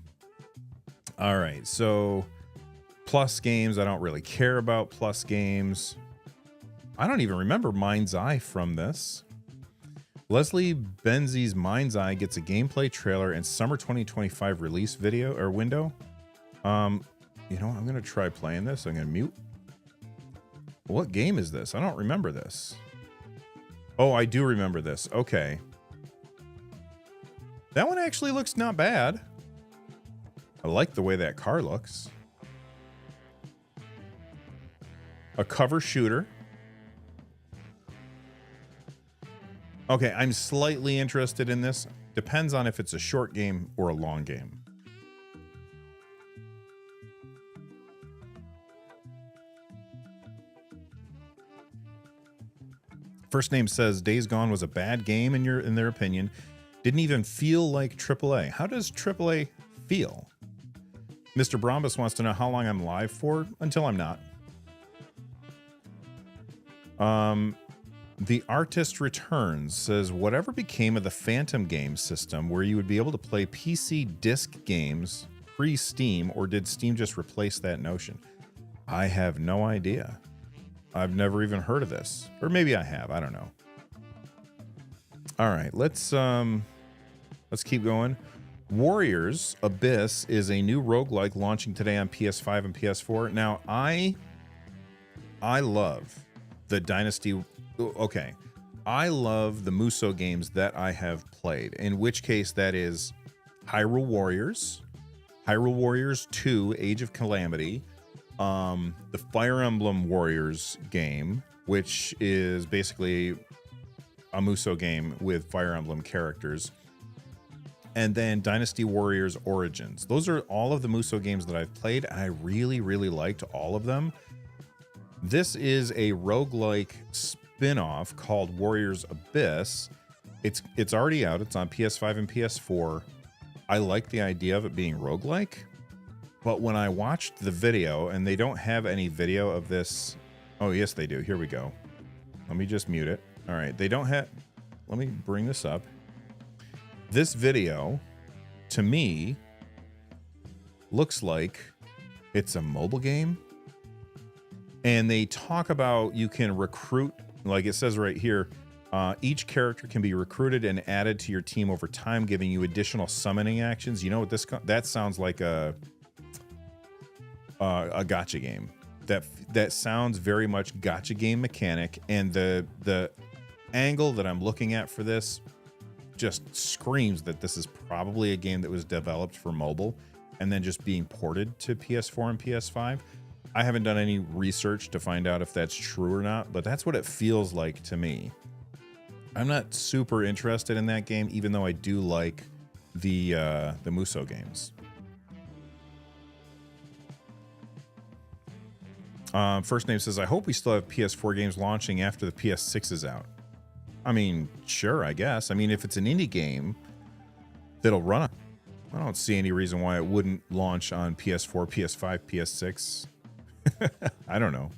All right, so Plus games, I don't really care about Plus games. I don't even remember Mind's Eye from this. Leslie Benzi's Mind's Eye gets a gameplay trailer and summer 2025 release video or window. You know, I'm going to try playing this. I'm going to mute. What game is this? I don't remember this. Oh, I do remember this. Okay. That one actually looks not bad. I like the way that car looks. A cover shooter. Okay, I'm slightly interested in this. Depends on if it's a short game or a long game. First Name says Days Gone was a bad game in their opinion. Didn't even feel like AAA. How does AAA feel? Mr. Brombus wants to know how long I'm live for. Until I'm not. The Artist Returns says, whatever became of the Phantom game system where you would be able to play PC disc games pre-Steam, or did Steam just replace that notion? I have no idea. I've never even heard of this. Or maybe I have. I don't know. All right, let's keep going. Warriors Abyss is a new roguelike launching today on PS5 and PS4. Now, I love the Dynasty. Okay, I love the Musou games that I have played, in which case that is Hyrule Warriors 2, Age of Calamity, the Fire Emblem Warriors game, which is basically a Musou game with Fire Emblem characters, and then Dynasty Warriors Origins. Those are all of the Musou games that I've played, and I really, really liked all of them. This is a roguelike spin-off called Warriors Abyss. It's already out. It's on PS5 and PS4. I like the idea of it being roguelike, but when I watched the video, and they don't have any video of this. Oh, yes, they do. Here we go. Let me just mute it. All right. They don't have. Let me bring this up. This video, to me, looks like it's a mobile game. And they talk about you can recruit, like it says right here, each character can be recruited and added to your team over time, giving you additional summoning actions. You know what that sounds like a gacha game. That sounds very much gacha game mechanic, and the angle that I'm looking at for this just screams that this is probably a game that was developed for mobile and then just being ported to PS4 and PS5. I haven't done any research to find out if that's true or not, but that's what it feels like to me. I'm not super interested in that game, even though I do like the Muso games. First Name says, I hope we still have PS4 games launching after the PS6 is out. I mean, sure, I guess. I mean, if it's an indie game that'll run, I don't see any reason why it wouldn't launch on PS4, PS5, PS6. I don't know.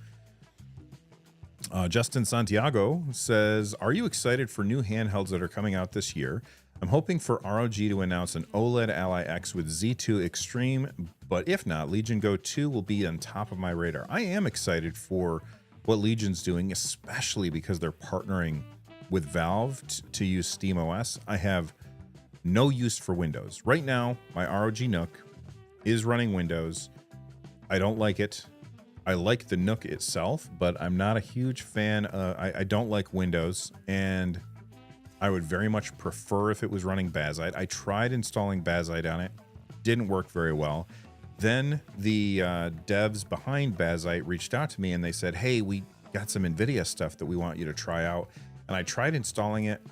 Justin Santiago says, are you excited for new handhelds that are coming out this year? I'm hoping for ROG to announce an OLED Ally X with Z2 Extreme, but if not, Legion Go 2 will be on top of my radar. I am excited for what Legion's doing, especially because they're partnering with Valve to use SteamOS. I have no use for Windows. Right now, my ROG Nook is running Windows. I don't like it. I like the Nook itself, but I'm not a huge fan. I don't like Windows, and I would very much prefer if it was running Bazite. I tried installing Bazite on it. Didn't work very well. Then the devs behind Bazite reached out to me, and they said, hey, we got some NVIDIA stuff that we want you to try out. And I tried installing it,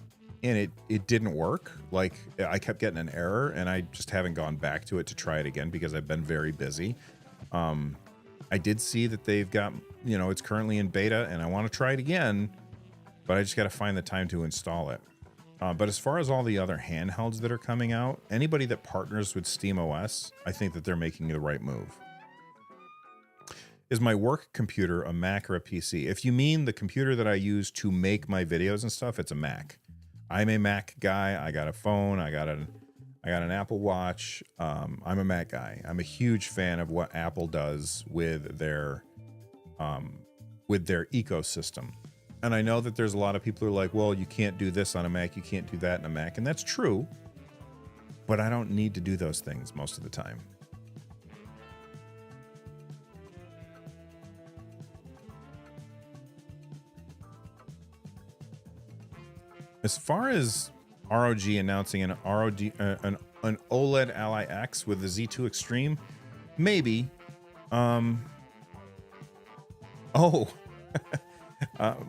and it didn't work. Like, I kept getting an error, and I just haven't gone back to it to try it again because I've been very busy. I did see that they've got, it's currently in beta, and I want to try it again, but I just got to find the time to install it. But as far as all the other handhelds that are coming out, anybody that partners with SteamOS, I think that they're making the right move. Is my work computer a Mac or a PC? If you mean the computer that I use to make my videos and stuff, it's a Mac. I'm a Mac guy. I got a phone. I got an Apple Watch. I'm a Mac guy. I'm a huge fan of what Apple does with their ecosystem. And I know that there's a lot of people who are like, well, you can't do this on a Mac, you can't do that on a Mac, and that's true. But I don't need to do those things most of the time. As far as ROG announcing an OLED Ally X with the Z2 Extreme, maybe.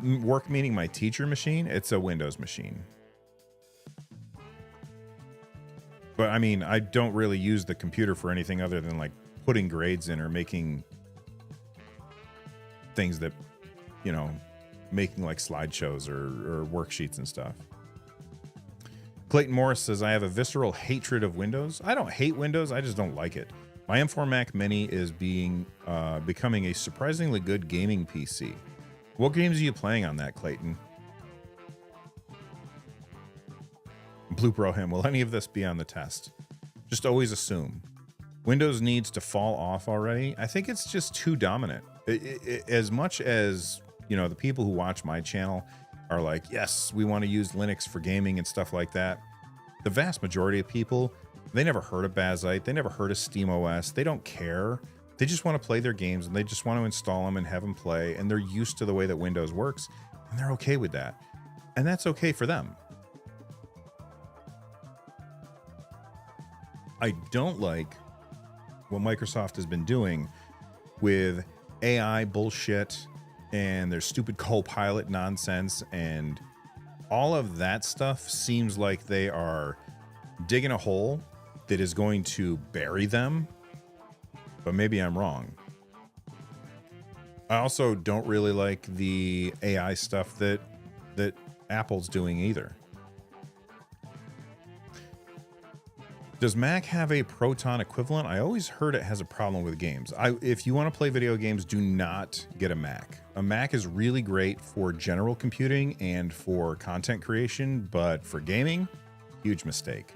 Work meaning my teacher machine. It's a Windows machine. But I mean, I don't really use the computer for anything other than like putting grades in or making things that, making like slideshows or worksheets and stuff. Clayton Morris says, I have a visceral hatred of Windows. I don't hate Windows. I just don't like it. My M4 Mac Mini is becoming a surprisingly good gaming PC. What games are you playing on that, Clayton? Blue Pro Him, will any of this be on the test? Just always assume. Windows needs to fall off already. I think it's just too dominant. As much as, the people who watch my channel are like, yes, we want to use Linux for gaming and stuff like that. The vast majority of people, they never heard of Bazite. They never heard of SteamOS. They don't care. They just want to play their games, and they just want to install them and have them play. And they're used to the way that Windows works, and they're okay with that. And that's okay for them. I don't like what Microsoft has been doing with AI bullshit and their stupid Copilot nonsense, and all of that stuff seems like they are digging a hole that is going to bury them, but maybe I'm wrong. I also don't really like the AI stuff that Apple's doing either. Does Mac have a Proton equivalent? I always heard it has a problem with games. If you want to play video games, do not get a Mac. A Mac is really great for general computing and for content creation, but for gaming, huge mistake.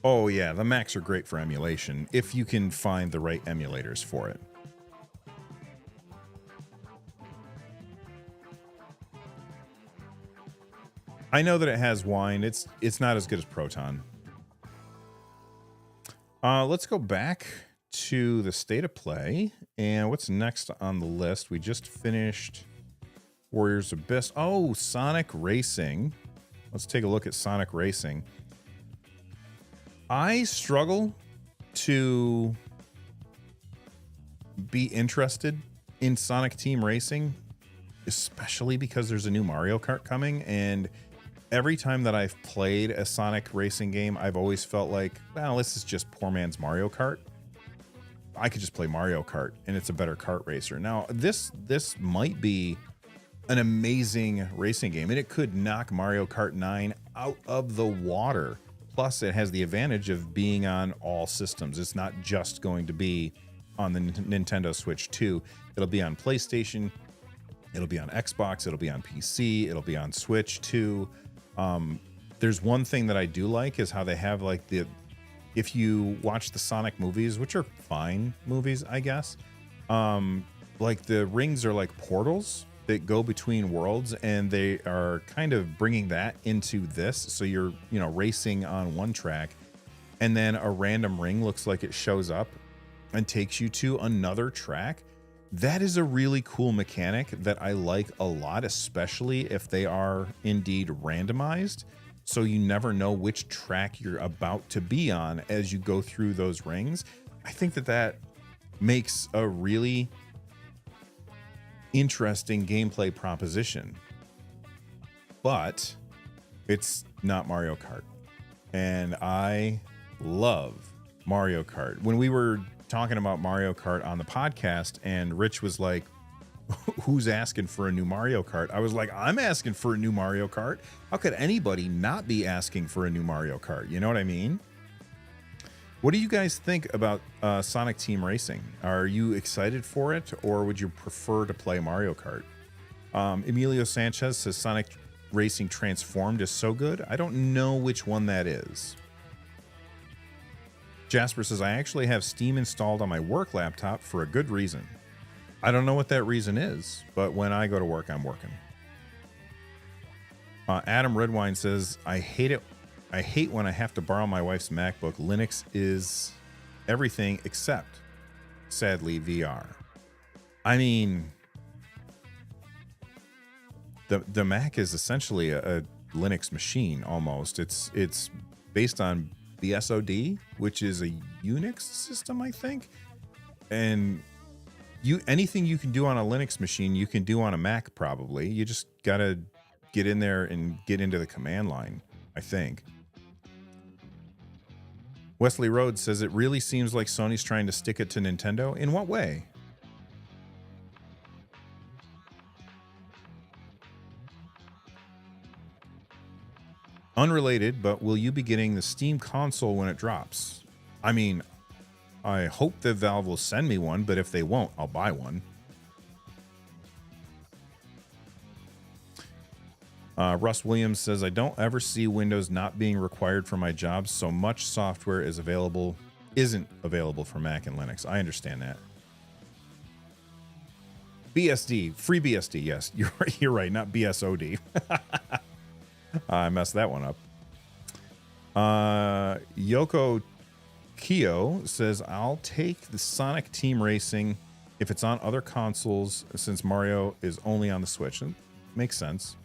Oh yeah, the Macs are great for emulation if you can find the right emulators for it. I know that it has wine. It's not as good as Proton. Let's go back to the state of play. And what's next on the list? We just finished Warriors Abyss. Oh, Sonic Racing. Let's take a look at Sonic Racing. I struggle to be interested in Sonic Team Racing, especially because there's a new Mario Kart coming, and every time that I've played a Sonic racing game, I've always felt like, well, this is just poor man's Mario Kart. I could just play Mario Kart and it's a better kart racer. Now, this might be an amazing racing game, and it could knock Mario Kart 9 out of the water. Plus, it has the advantage of being on all systems. It's not just going to be on the Nintendo Switch 2. It'll be on PlayStation. It'll be on Xbox. It'll be on PC. It'll be on Switch 2. There's one thing that I do like is how they have like if you watch the Sonic movies, which are fine movies, I guess, like the rings are like portals that go between worlds, and they are kind of bringing that into this. So you're, racing on one track, and then a random ring looks like it shows up and takes you to another track. That is a really cool mechanic that I like a lot, especially if they are indeed randomized. So you never know which track you're about to be on as you go through those rings. I think that makes a really interesting gameplay proposition. But it's not Mario Kart. And I love Mario Kart. When we were talking about Mario Kart on the podcast and Rich was like, who's asking for a new Mario Kart? I was like, I'm asking for a new Mario Kart. How could anybody not be asking for a new Mario Kart? You know what I mean? What do you guys think about Sonic Team Racing? Are you excited for it, or would you prefer to play Mario Kart? Emilio Sanchez says Sonic Racing Transformed is so good. I don't know which one that is. Jasper says, I actually have Steam installed on my work laptop for a good reason. I don't know what that reason is, but when I go to work, I'm working. Adam Redwine says, I hate it. I hate when I have to borrow my wife's MacBook. Linux is everything except, sadly, VR. I mean, the Mac is essentially a Linux machine almost. It's based on BSOD, which is a Unix system, I think. And anything you can do on a Linux machine, you can do on a Mac probably. You just gotta get in there and get into the command line, I think. Wesley Rhodes says it really seems like Sony's trying to stick it to Nintendo. In what way? Unrelated, but will you be getting the Steam console when it drops? I mean, I hope that Valve will send me one, but if they won't, I'll buy one. Russ Williams says, I don't ever see Windows not being required for my job, so much software isn't available for Mac and Linux. I understand that. BSD, free BSD, yes. You're right, not BSOD. I messed that one up. Yoko Kyo says, I'll take the Sonic Team Racing if it's on other consoles since Mario is only on the Switch. And makes sense.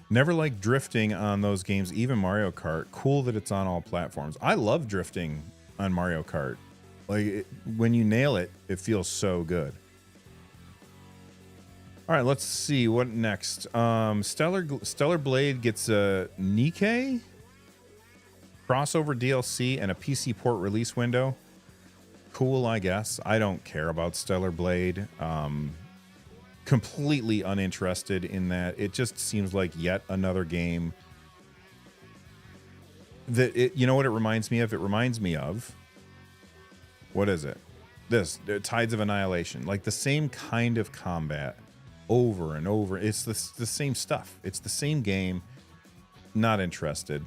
Never liked drifting on those games, even Mario Kart. Cool that it's on all platforms. I love drifting on Mario Kart. Like when you nail it, it feels so good. All right, let's see what next. Stellar Blade gets a Nikkei crossover DLC and a PC port release window. Cool, I guess. I don't care about Stellar Blade. Completely uninterested in that. It just seems like yet another game that you know what it reminds me of? It reminds me of, what is it? This, Tides of Annihilation. Like the same kind of combat over and over. It's the same stuff. It's the same game. Not interested.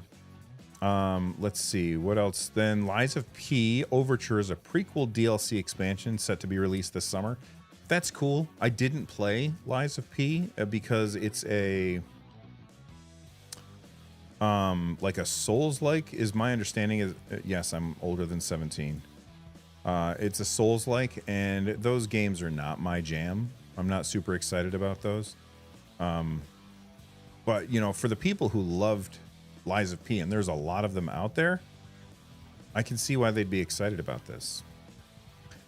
Let's see what else then. Lies of P Overture is a prequel DLC expansion set to be released this summer. That's cool. I didn't play Lies of P because it's a like a Souls-like is my understanding. Is yes, I'm older than 17. It's a Souls-like, and those games are not my jam. I'm not super excited about those. But you know, for the people who loved Lies of P, and there's a lot of them out there, I can see why they'd be excited about this.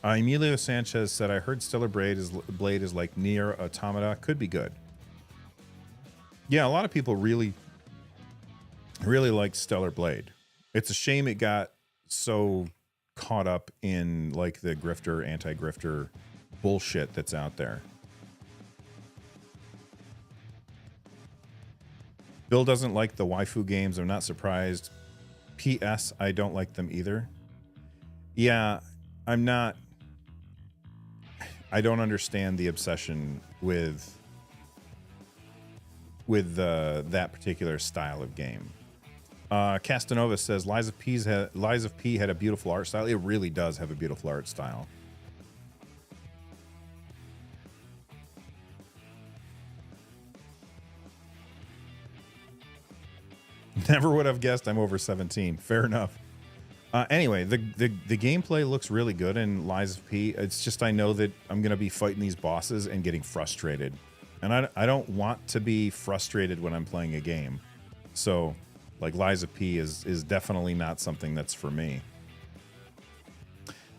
Emilio Sanchez said, I heard Stellar Blade is like Nier Automata. Could be good. Yeah, a lot of people really like Stellar Blade. It's a shame it got so caught up in like the grifter, anti-grifter bullshit that's out there. Bill doesn't like the waifu games. I'm not surprised. P.S. I don't like them either. Yeah, I'm not. I don't understand the obsession with that particular style of game. Castanova says Lies of P had a beautiful art style. It really does have a beautiful art style. Never would have guessed I'm over 17. Fair enough. Anyway, the gameplay looks really good in Lies of P. It's just I know that I'm going to be fighting these bosses and getting frustrated. And I don't want to be frustrated when I'm playing a game. So, like, Lies of P is definitely not something that's for me.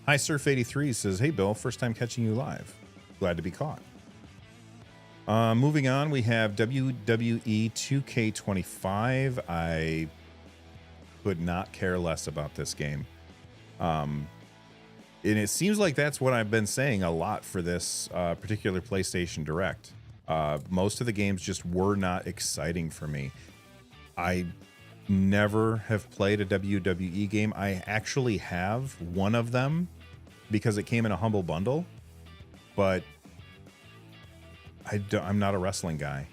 Hi Surf83 says, hey Bill, first time catching you live. Glad to be caught. Moving on, we have WWE 2K25. I could not care less about this game. And it seems like that's what I've been saying a lot for this particular PlayStation Direct. Most of the games just were not exciting for me. I never have played a WWE game. I actually have one of them because it came in a Humble Bundle, but I'm not a wrestling guy.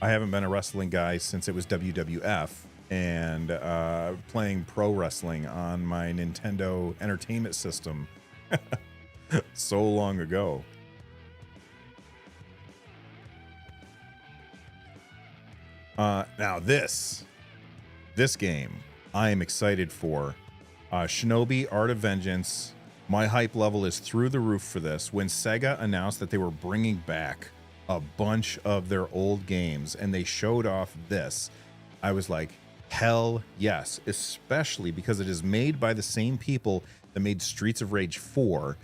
I haven't been a wrestling guy since it was WWF and playing pro wrestling on my Nintendo Entertainment System so long ago. Now this game I am excited for. Shinobi Art of Vengeance. My hype level is through the roof for this. When Sega announced that they were bringing back a bunch of their old games and they showed off this, I was like, hell yes, especially because it is made by the same people that made Streets of Rage 4,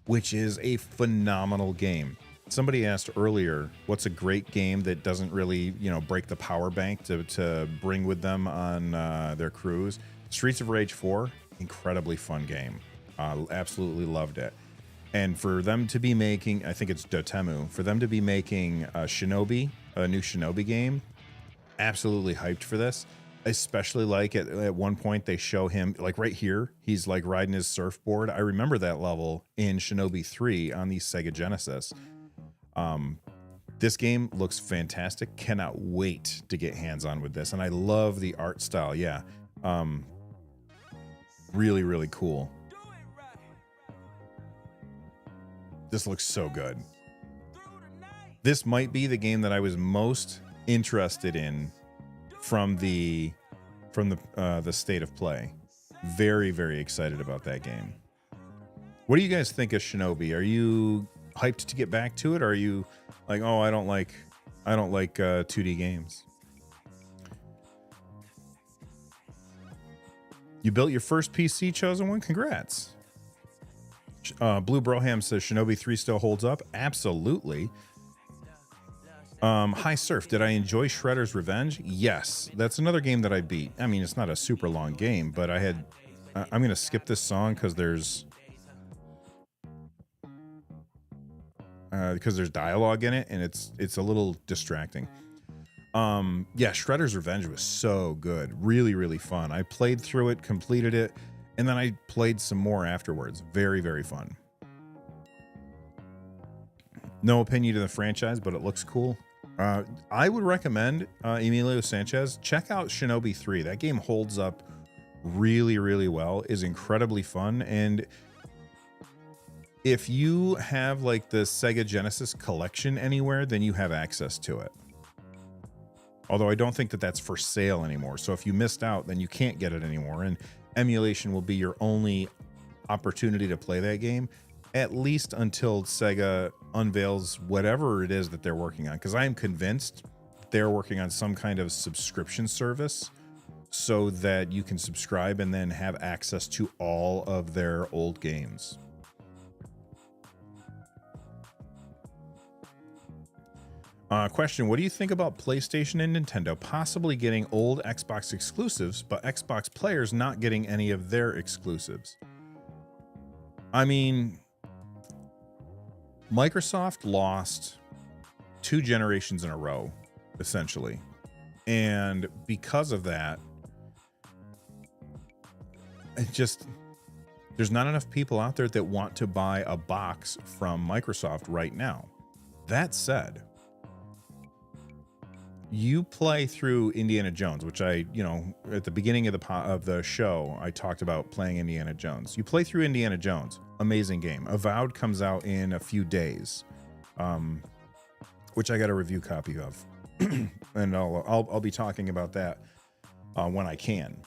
which is a phenomenal game. Somebody asked earlier, what's a great game that doesn't really, break the power bank to bring with them on their cruise? Streets of Rage 4, incredibly fun game. Absolutely loved it. And for them to be making, I think it's Dotemu, for them to be making Shinobi, a new Shinobi game, absolutely hyped for this. Especially like at one point they show him, like right here, he's like riding his surfboard. I remember that level in Shinobi 3 on the Sega Genesis. This game looks fantastic. Cannot wait to get hands on with this. And I love the art style. Yeah. Really, really cool. This looks so good. This might be the game that I was most interested in from the state of play. Very, very excited about that game. What do you guys think of Shinobi? Are you hyped to get back to it? Or are you like, oh, I don't like 2D games? You built your first PC, Chosen One? Congrats. Blue Broham says Shinobi 3 still holds up. Absolutely. Hi Surf, did I enjoy Shredder's Revenge? Yes, that's another game that I beat. I mean, it's not a super long game, but I'm gonna skip this song because there's dialogue in it and it's a little distracting. Yeah, Shredder's Revenge was so good. Really, really fun. I played through it, completed it, and then I played some more afterwards. Very, very fun. No opinion to the franchise, but it looks cool. I would recommend Emilio Sanchez. Check out Shinobi 3. That game holds up really, really well, is incredibly fun. And if you have like the Sega Genesis collection anywhere, then you have access to it. Although I don't think that that's for sale anymore. So if you missed out, then you can't get it anymore. And emulation will be your only opportunity to play that game, at least until Sega unveils whatever it is that they're working on. Because I am convinced they're working on some kind of subscription service so that you can subscribe and then have access to all of their old games. Question, what do you think about PlayStation and Nintendo possibly getting old Xbox exclusives, but Xbox players not getting any of their exclusives? I mean, Microsoft lost 2 generations in a row, essentially. And because of that, there's not enough people out there that want to buy a box from Microsoft right now. That said, you play through Indiana Jones, which at the beginning of the show, I talked about playing Indiana Jones. You play through Indiana Jones, amazing game. Avowed comes out in a few days, which I got a review copy of, and I'll be talking about that when I can.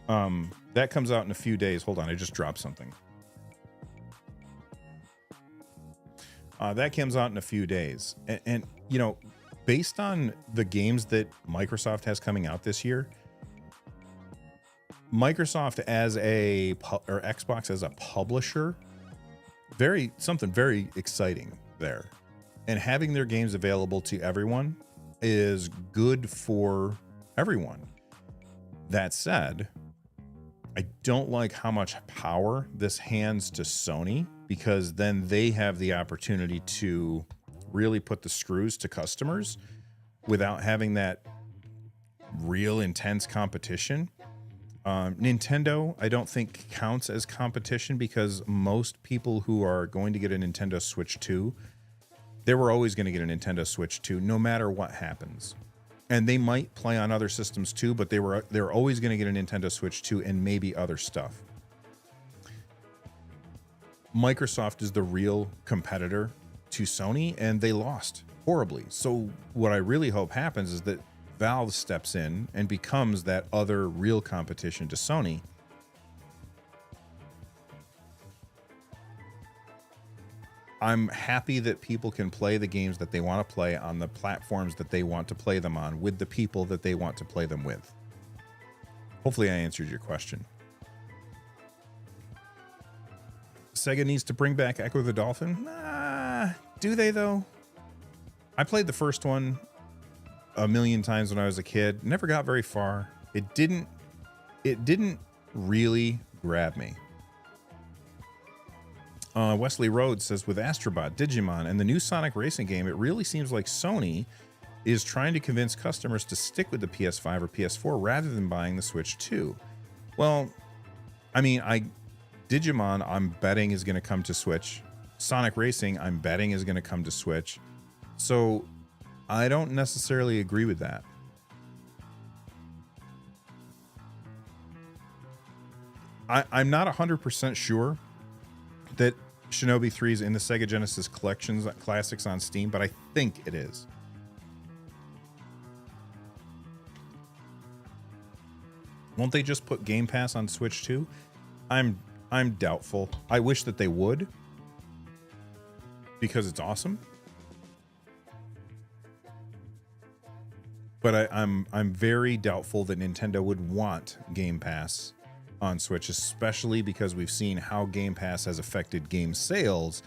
That comes out in a few days. Hold on, I just dropped something. That comes out in a few days, and based on the games that Microsoft has coming out this year, Microsoft or Xbox as a publisher, something very exciting there. And having their games available to everyone is good for everyone. That said, I don't like how much power this hands to Sony, because then they have the opportunity to really put the screws to customers without having that real intense competition. Nintendo, I don't think counts as competition, because most people who are going to get a Nintendo Switch 2, they were always going to get a Nintendo Switch 2 no matter what happens. And they might play on other systems too, but they're always going to get a Nintendo Switch 2 and maybe other stuff. Microsoft is the real competitor to Sony, and they lost horribly. So what I really hope happens is that Valve steps in and becomes that other real competition to Sony. I'm happy that people can play the games that they want to play on the platforms that they want to play them on, with the people that they want to play them with. Hopefully I answered your question. Sega needs to bring back Echo the Dolphin? Do they though? I played the first one a million times when I was a kid. Never got very far. It didn't really grab me. Wesley Rhodes says, with Astrobot, Digimon, and the new Sonic racing game, it really seems like Sony is trying to convince customers to stick with the PS5 or PS4 rather than buying the Switch 2. Well, I mean, Digimon, I'm betting, is going to come to Switch. Sonic Racing, I'm betting, is going to come to Switch. So I don't necessarily agree with that. I'm not 100% sure that Shinobi 3 is in the Sega Genesis Collections Classics on Steam, but I think it is. Won't they just put Game Pass on Switch too? I'm doubtful. I wish that they would, because it's awesome. But I'm very doubtful that Nintendo would want Game Pass on Switch, especially because we've seen how Game Pass has affected game sales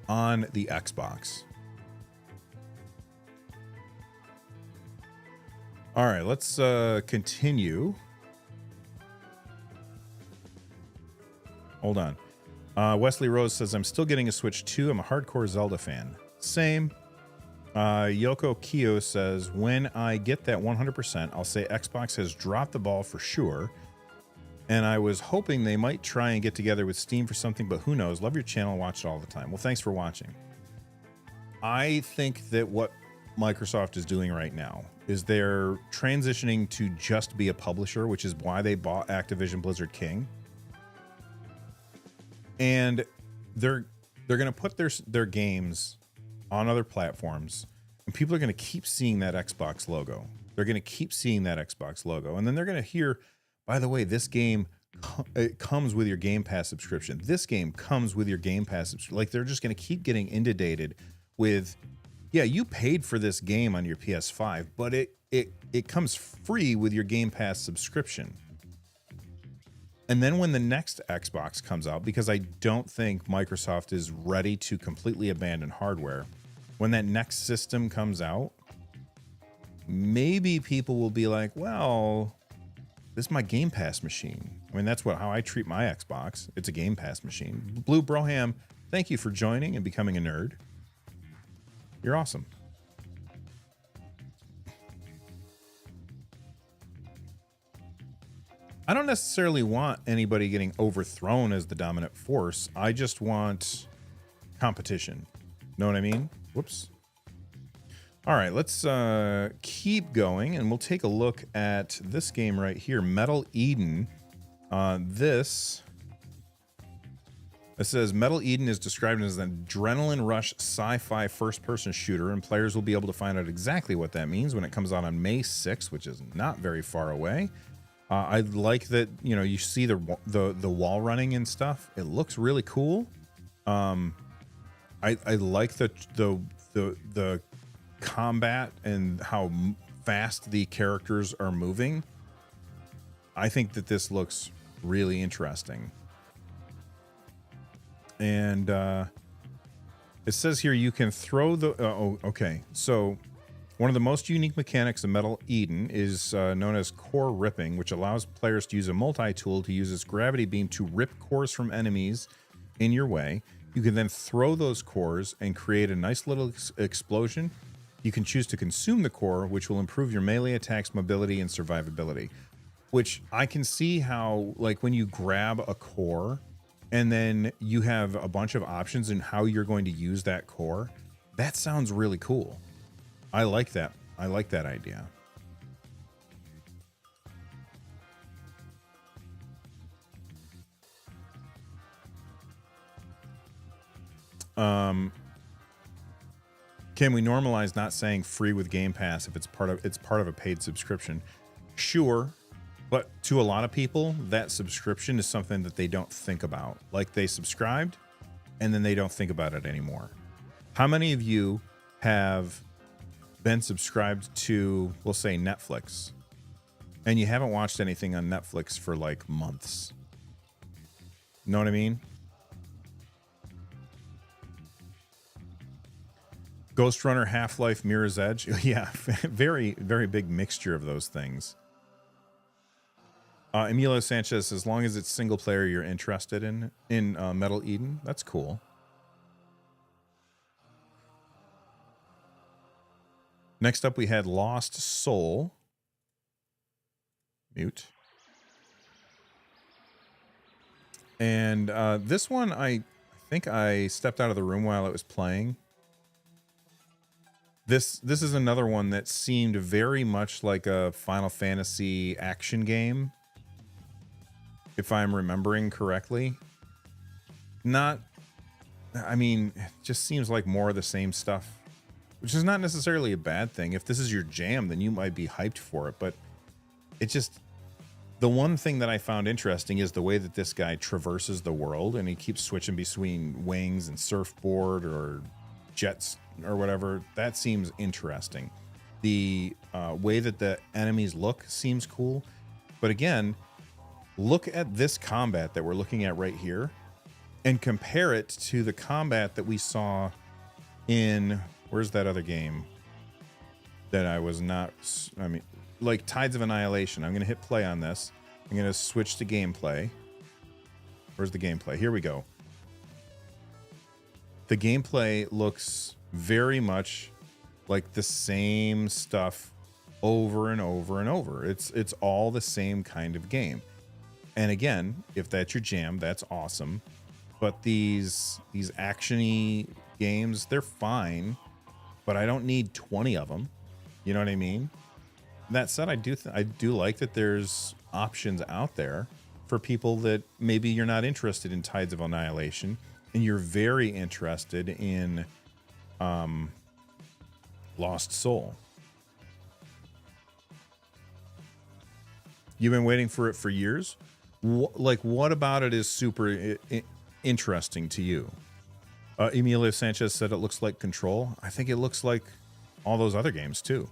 on the Xbox. All right, let's continue. Hold on. Wesley Rose says, I'm still getting a Switch 2. I'm a hardcore Zelda fan. Same. Yoko Kyo says, when I get that 100%, I'll say Xbox has dropped the ball for sure. And I was hoping they might try and get together with Steam for something, but who knows? Love your channel. Watch it all the time. Well, thanks for watching. I think that what Microsoft is doing right now is they're transitioning to just be a publisher, which is why they bought Activision Blizzard King. And they're going to put their games on other platforms, and people are going to keep seeing that Xbox logo. They're going to keep seeing that Xbox logo, and then they're going to hear, by the way, this game it comes with your Game Pass subscription. This game comes with your Game Pass subscription. Like, they're just going to keep getting inundated with, yeah, you paid for this game on your PS5, but it comes free with your Game Pass subscription. And then when the next Xbox comes out, because I don't think Microsoft is ready to completely abandon hardware, when that next system comes out, maybe people will be like, well, this is my Game Pass machine. I mean, that's how I treat my Xbox. It's a Game Pass machine. Blue Broham, thank you for joining and becoming a nerd. You're awesome. I don't necessarily want anybody getting overthrown as the dominant force. I just want competition. Know what I mean? Whoops. All right, let's keep going, and we'll take a look at this game right here, Metal Eden. It says Metal Eden is described as an adrenaline rush sci-fi first-person shooter, and players will be able to find out exactly what that means when it comes out on May 6th, which is not very far away. I like that, you see the wall running and stuff. It looks really cool. I like the combat and how fast the characters are moving. I think that this looks really interesting. And it says here you can throw the okay. So one of the most unique mechanics of Metal Eden is known as core ripping, which allows players to use a multi-tool to use its gravity beam to rip cores from enemies in your way. You can then throw those cores and create a nice little explosion. You can choose to consume the core, which will improve your melee attacks, mobility, and survivability. Which I can see how, like, when you grab a core and then you have a bunch of options in how you're going to use that core, that sounds really cool. I like that. I like that idea. Can we normalize not saying free with Game Pass if it's part of a paid subscription? Sure, but to a lot of people, that subscription is something that they don't think about. Like, they subscribed and then they don't think about it anymore. How many of you have been subscribed to, we'll say, Netflix, and you haven't watched anything on Netflix for like months? Know what I mean? Ghost Runner, Half-Life, Mirror's Edge. Yeah, very, very big mixture of those things. Emilio Sanchez, as long as it's single player you're interested in Metal Eden, that's cool. Next up, we had Lost Soul. Mute. And this one, I think I stepped out of the room while it was playing. This is another one that seemed very much like a Final Fantasy action game, if I'm remembering correctly. Not, I mean, it just seems like more of the same stuff, which is not necessarily a bad thing. If this is your jam, then you might be hyped for it. But it just, the one thing that I found interesting is the way that this guy traverses the world, and he keeps switching between wings and surfboard or jets or whatever. That seems interesting. The way that the enemies look seems cool. But again, look at this combat that we're looking at right here and compare it to the combat that we saw in, where's that other game that I was not, I mean, like Tides of Annihilation. I'm going to hit play on this. I'm going to switch to gameplay. Where's the gameplay? Here we go. The gameplay looks very much like the same stuff over and over and over. It's all the same kind of game. And again, if that's your jam, that's awesome. But these action-y games, they're fine, but I don't need 20 of them. You know what I mean? That said, I do like that there's options out there for people that maybe you're not interested in Tides of Annihilation and you're very interested in Lost Soul. You've been waiting for it for years? What about it is super interesting to you? Emilio Sanchez said it looks like Control. I think it looks like all those other games too.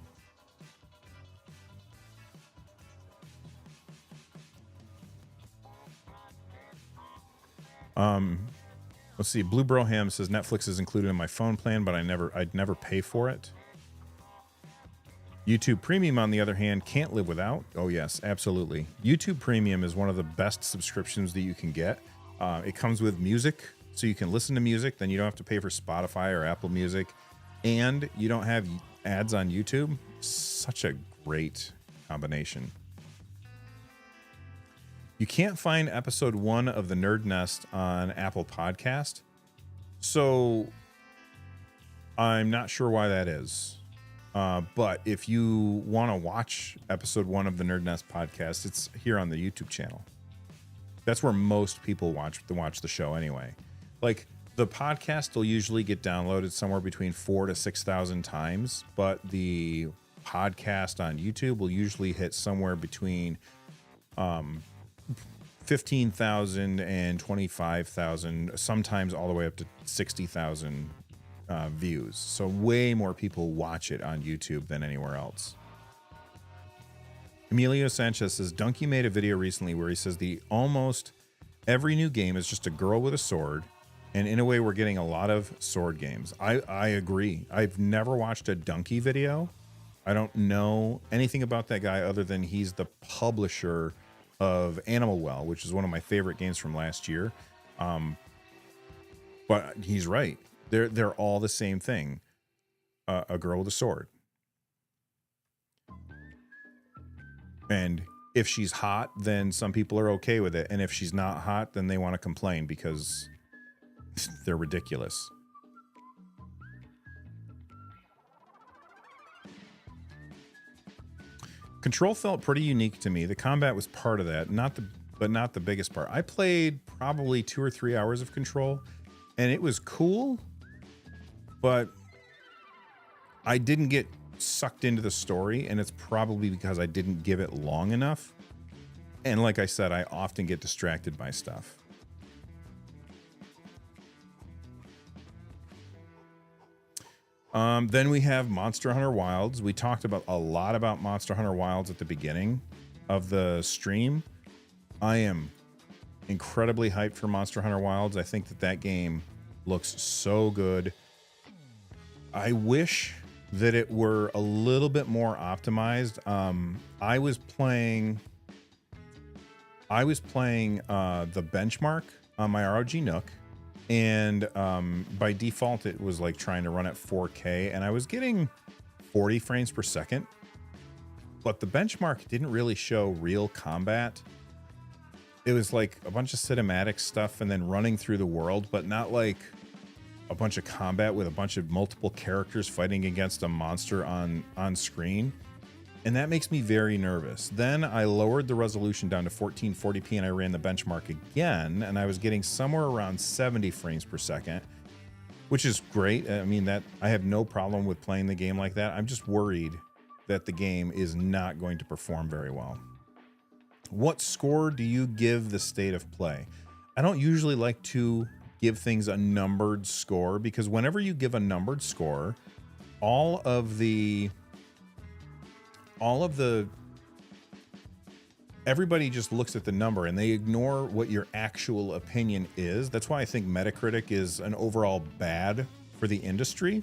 Let's see. Blue Broham says Netflix is included in my phone plan, but I'd never pay for it. YouTube Premium, on the other hand, can't live without. Oh yes, absolutely. YouTube Premium is one of the best subscriptions that you can get. It comes with music, so you can listen to music. Then you don't have to pay for Spotify or Apple Music, and you don't have ads on YouTube. Such a great combination. You can't find episode 1 of the NerdNest on Apple Podcast, so I'm not sure why that is. But if you want to watch episode 1 of the NerdNest podcast, it's here on the YouTube channel. That's where most people watch the show anyway. Like, the podcast will usually get downloaded somewhere between 4,000 to 6,000 times, but the podcast on YouTube will usually hit somewhere between 15,000 and 25,000, sometimes all the way up to 60,000 views. So way more people watch it on YouTube than anywhere else. Emilio Sanchez says Donkey made a video recently where he says the almost every new game is just a girl with a sword, and in a way we're getting a lot of sword games. I agree. I've never watched a Donkey video. I don't know anything about that guy other than he's the publisher of Animal Well, which is one of my favorite games from last year. But he's right. They're all the same thing. A girl with a sword. And if she's hot, then some people are okay with it. And if she's not hot, then they want to complain because they're ridiculous. Control felt pretty unique to me. The combat was part of that, but not the biggest part. I played probably 2 or 3 hours of Control, and it was cool, but I didn't get sucked into the story, and it's probably because I didn't give it long enough. And like I said, I often get distracted by stuff. Then we have Monster Hunter Wilds. We talked about a lot about Monster Hunter Wilds at the beginning of the stream. I am incredibly hyped for Monster Hunter Wilds. I think that game looks so good. I wish that it were a little bit more optimized. I was playing the benchmark on my ROG Nook. And by default, it was like trying to run at 4K, and I was getting 40 frames per second. But the benchmark didn't really show real combat. It was like a bunch of cinematic stuff and then running through the world, but not like a bunch of combat with a bunch of multiple characters fighting against a monster on screen. And that makes me very nervous. Then I lowered the resolution down to 1440p and I ran the benchmark again, and I was getting somewhere around 70 frames per second, which is great. I mean, that I have no problem with playing the game like that. I'm just worried that the game is not going to perform very well. What score do you give the state of play? I don't usually like to give things a numbered score, because whenever you give a numbered score, everybody just looks at the number and they ignore what your actual opinion is. That's why I think Metacritic is an overall bad for the industry.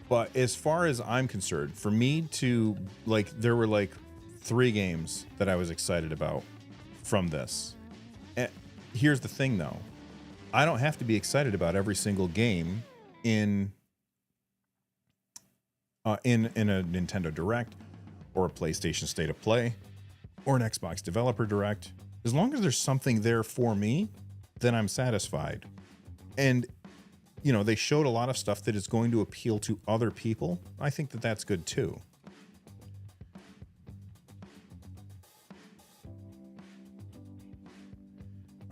But as far as I'm concerned, for me to like, there were like 3 games that I was excited about from this. And here's the thing though. I don't have to be excited about every single game in a Nintendo Direct or a PlayStation State of Play or an Xbox Developer Direct. As long as there's something there for me, then I'm satisfied. And you know, they showed a lot of stuff that is going to appeal to other people. I think that that's good too.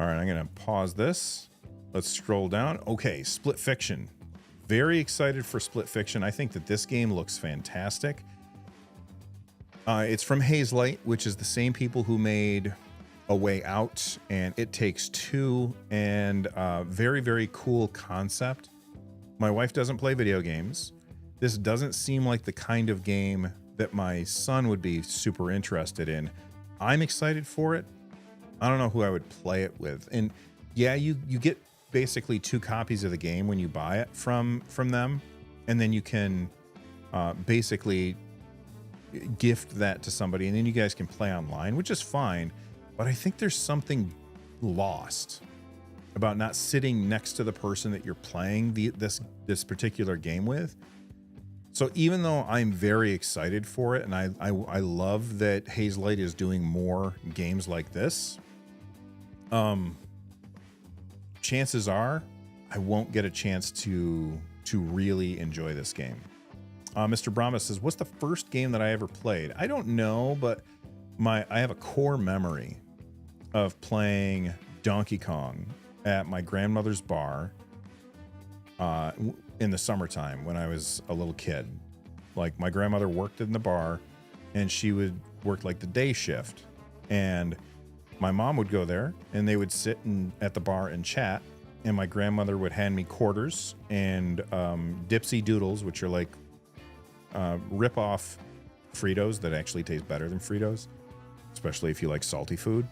All right, I'm going to pause this. Let's scroll down. Okay, Split Fiction. Very excited for Split Fiction. I think that this game looks fantastic. It's from Hazelight, which is the same people who made A Way Out and It Takes Two, and very, very cool concept. My wife doesn't play video games. This doesn't seem like the kind of game that my son would be super interested in. I'm excited for it. I don't know who I would play it with. And yeah, you get basically 2 copies of the game when you buy it from them, and then you can basically gift that to somebody, and then you guys can play online, which is fine. But I think there's something lost about not sitting next to the person that you're playing this particular game with. So even though I'm very excited for it, and I love that Hazelight is doing more games like this, chances are I won't get a chance to really enjoy this game. Mr. Brahma says, what's the first game that I ever played? I don't know, but I have a core memory of playing Donkey Kong at my grandmother's bar in the summertime when I was a little kid. Like, my grandmother worked in the bar, and she would work like the day shift, and my mom would go there, and they would sit at the bar and chat, and my grandmother would hand me quarters and Dipsy Doodles, which are like rip-off Fritos that actually taste better than Fritos, especially if you like salty food,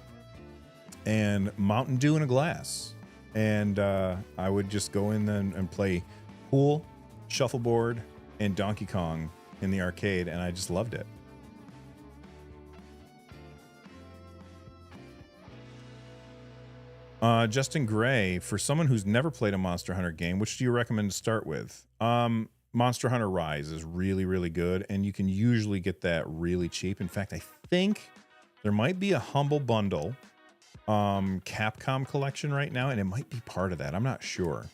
and Mountain Dew in a glass. And I would just go in and play pool, shuffleboard, and Donkey Kong in the arcade, and I just loved it. Justin Gray, for someone who's never played a Monster Hunter game, which do you recommend to start with? Monster Hunter Rise is really, really good, and you can usually get that really cheap. In fact, I think there might be a Humble Bundle Capcom collection right now, and it might be part of that. I'm not sure.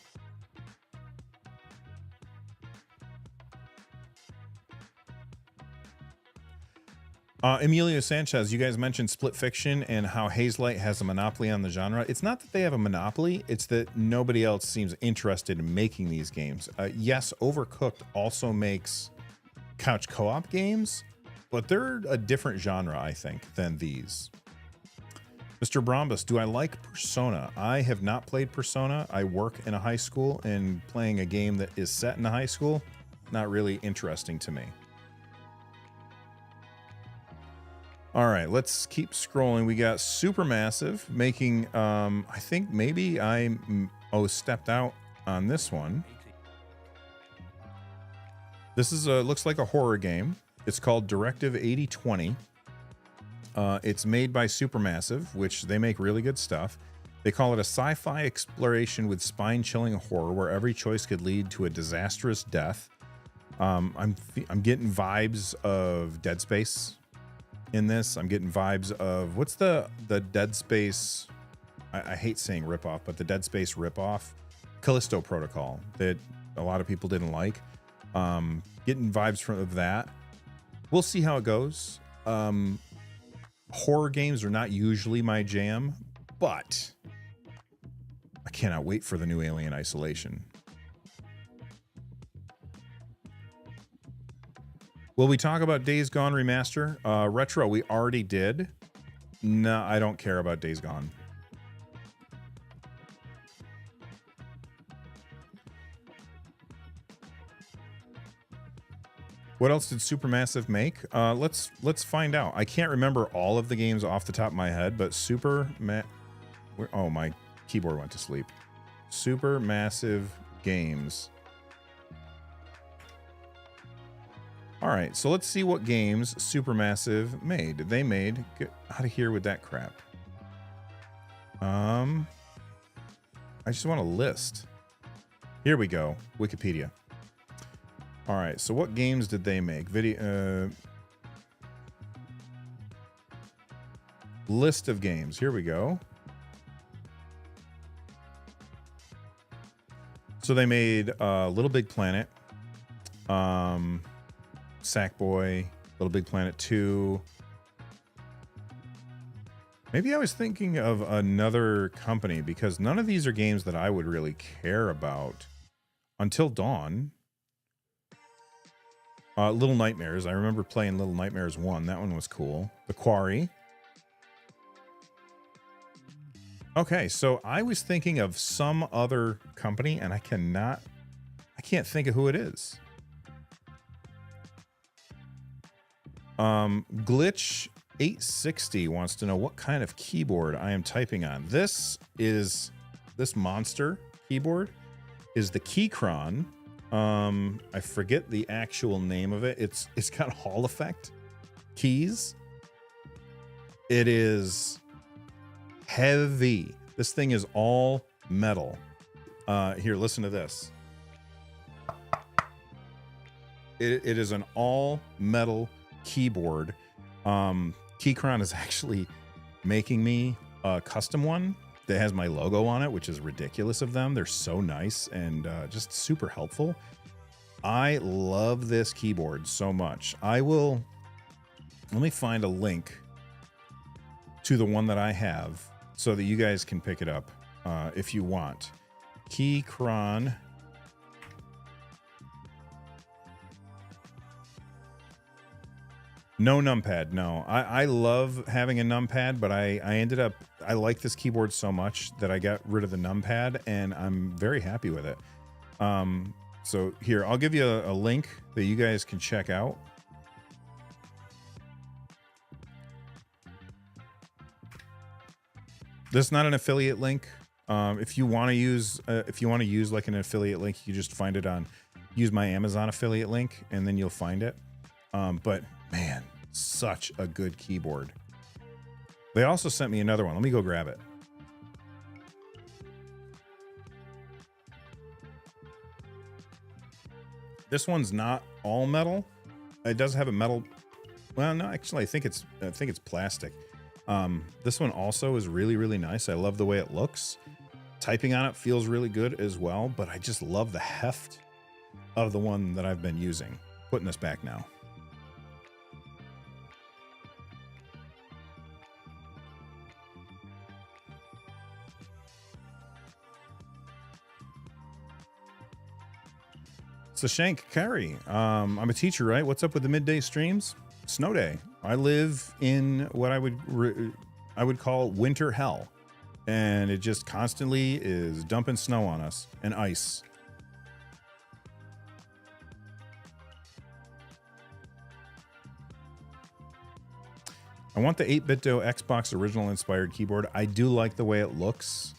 Emilio Sanchez, you guys mentioned Split Fiction and how Hazelight has a monopoly on the genre. It's not that they have a monopoly, it's that nobody else seems interested in making these games. Yes, Overcooked also makes couch co-op games, but they're a different genre, I think, than these. Mr. Brombus, do I like Persona? I have not played Persona. I work in a high school, and playing a game that is set in a high school, not really interesting to me. All right, let's keep scrolling. We got Supermassive making, I think maybe I stepped out on this one. This is looks like a horror game. It's called Directive 8020. It's made by Supermassive, which they make really good stuff. They call it a sci-fi exploration with spine-chilling horror where every choice could lead to a disastrous death. I'm getting vibes of Dead Space in this. I'm getting vibes of, what's the Dead Space, I hate saying ripoff, but the Dead Space ripoff, Callisto Protocol, that a lot of people didn't like. Getting vibes from that. We'll see how it goes. Horror games are not usually my jam, but I cannot wait for the new Alien Isolation. Will we talk about Days Gone Remaster? Retro, we already did. No, I don't care about Days Gone. What else did Supermassive make? Let's find out. I can't remember all of the games off the top of my head, but oh, my keyboard went to sleep. Supermassive Games. All right, so let's see what games Supermassive made. They made, get out of here with that crap. I just want a list. Here we go, Wikipedia. All right, so what games did they make? List of games. Here we go. So they made Little Big Planet, Sackboy, Little Big Planet 2. Maybe I was thinking of another company because none of these are games that I would really care about. Until Dawn. Little Nightmares. I remember playing Little Nightmares 1. That one was cool. The Quarry. Okay, so I was thinking of some other company and I can't think of who it is. Glitch 860 wants to know what kind of keyboard I am typing on. This monster keyboard is the Keychron. I forget the actual name of it. It's got Hall effect keys. It is heavy. This thing is all metal. Here, listen to this. It is an all metal keyboard. Keychron is actually making me a custom one that has my logo on it, which is ridiculous of them. They're so nice and just super helpful. I love this keyboard so much. Let me find a link to the one that I have so that you guys can pick it up if you want. Keychron. No numpad, no. I love having a numpad, but I like this keyboard so much that I got rid of the numpad, and I'm very happy with it. So here, I'll give you a link that you guys can check out. This is not an affiliate link. If you want to use like an affiliate link, you just find it use my Amazon affiliate link, and then you'll find it. But man, such a good keyboard. They also sent me another one. Let me go grab it. This one's not all metal. It does have a metal. Well, no, actually, I think it's plastic. This one also is really, really nice. I love the way it looks. Typing on it feels really good as well, but I just love the heft of the one that I've been using. Putting this back now. So Shank Carey, I'm a teacher, right? What's up with the midday streams? Snow day. I live in what I would call winter hell, and it just constantly is dumping snow on us and ice. I want the 8BitDo Xbox original inspired keyboard. I do like the way it looks.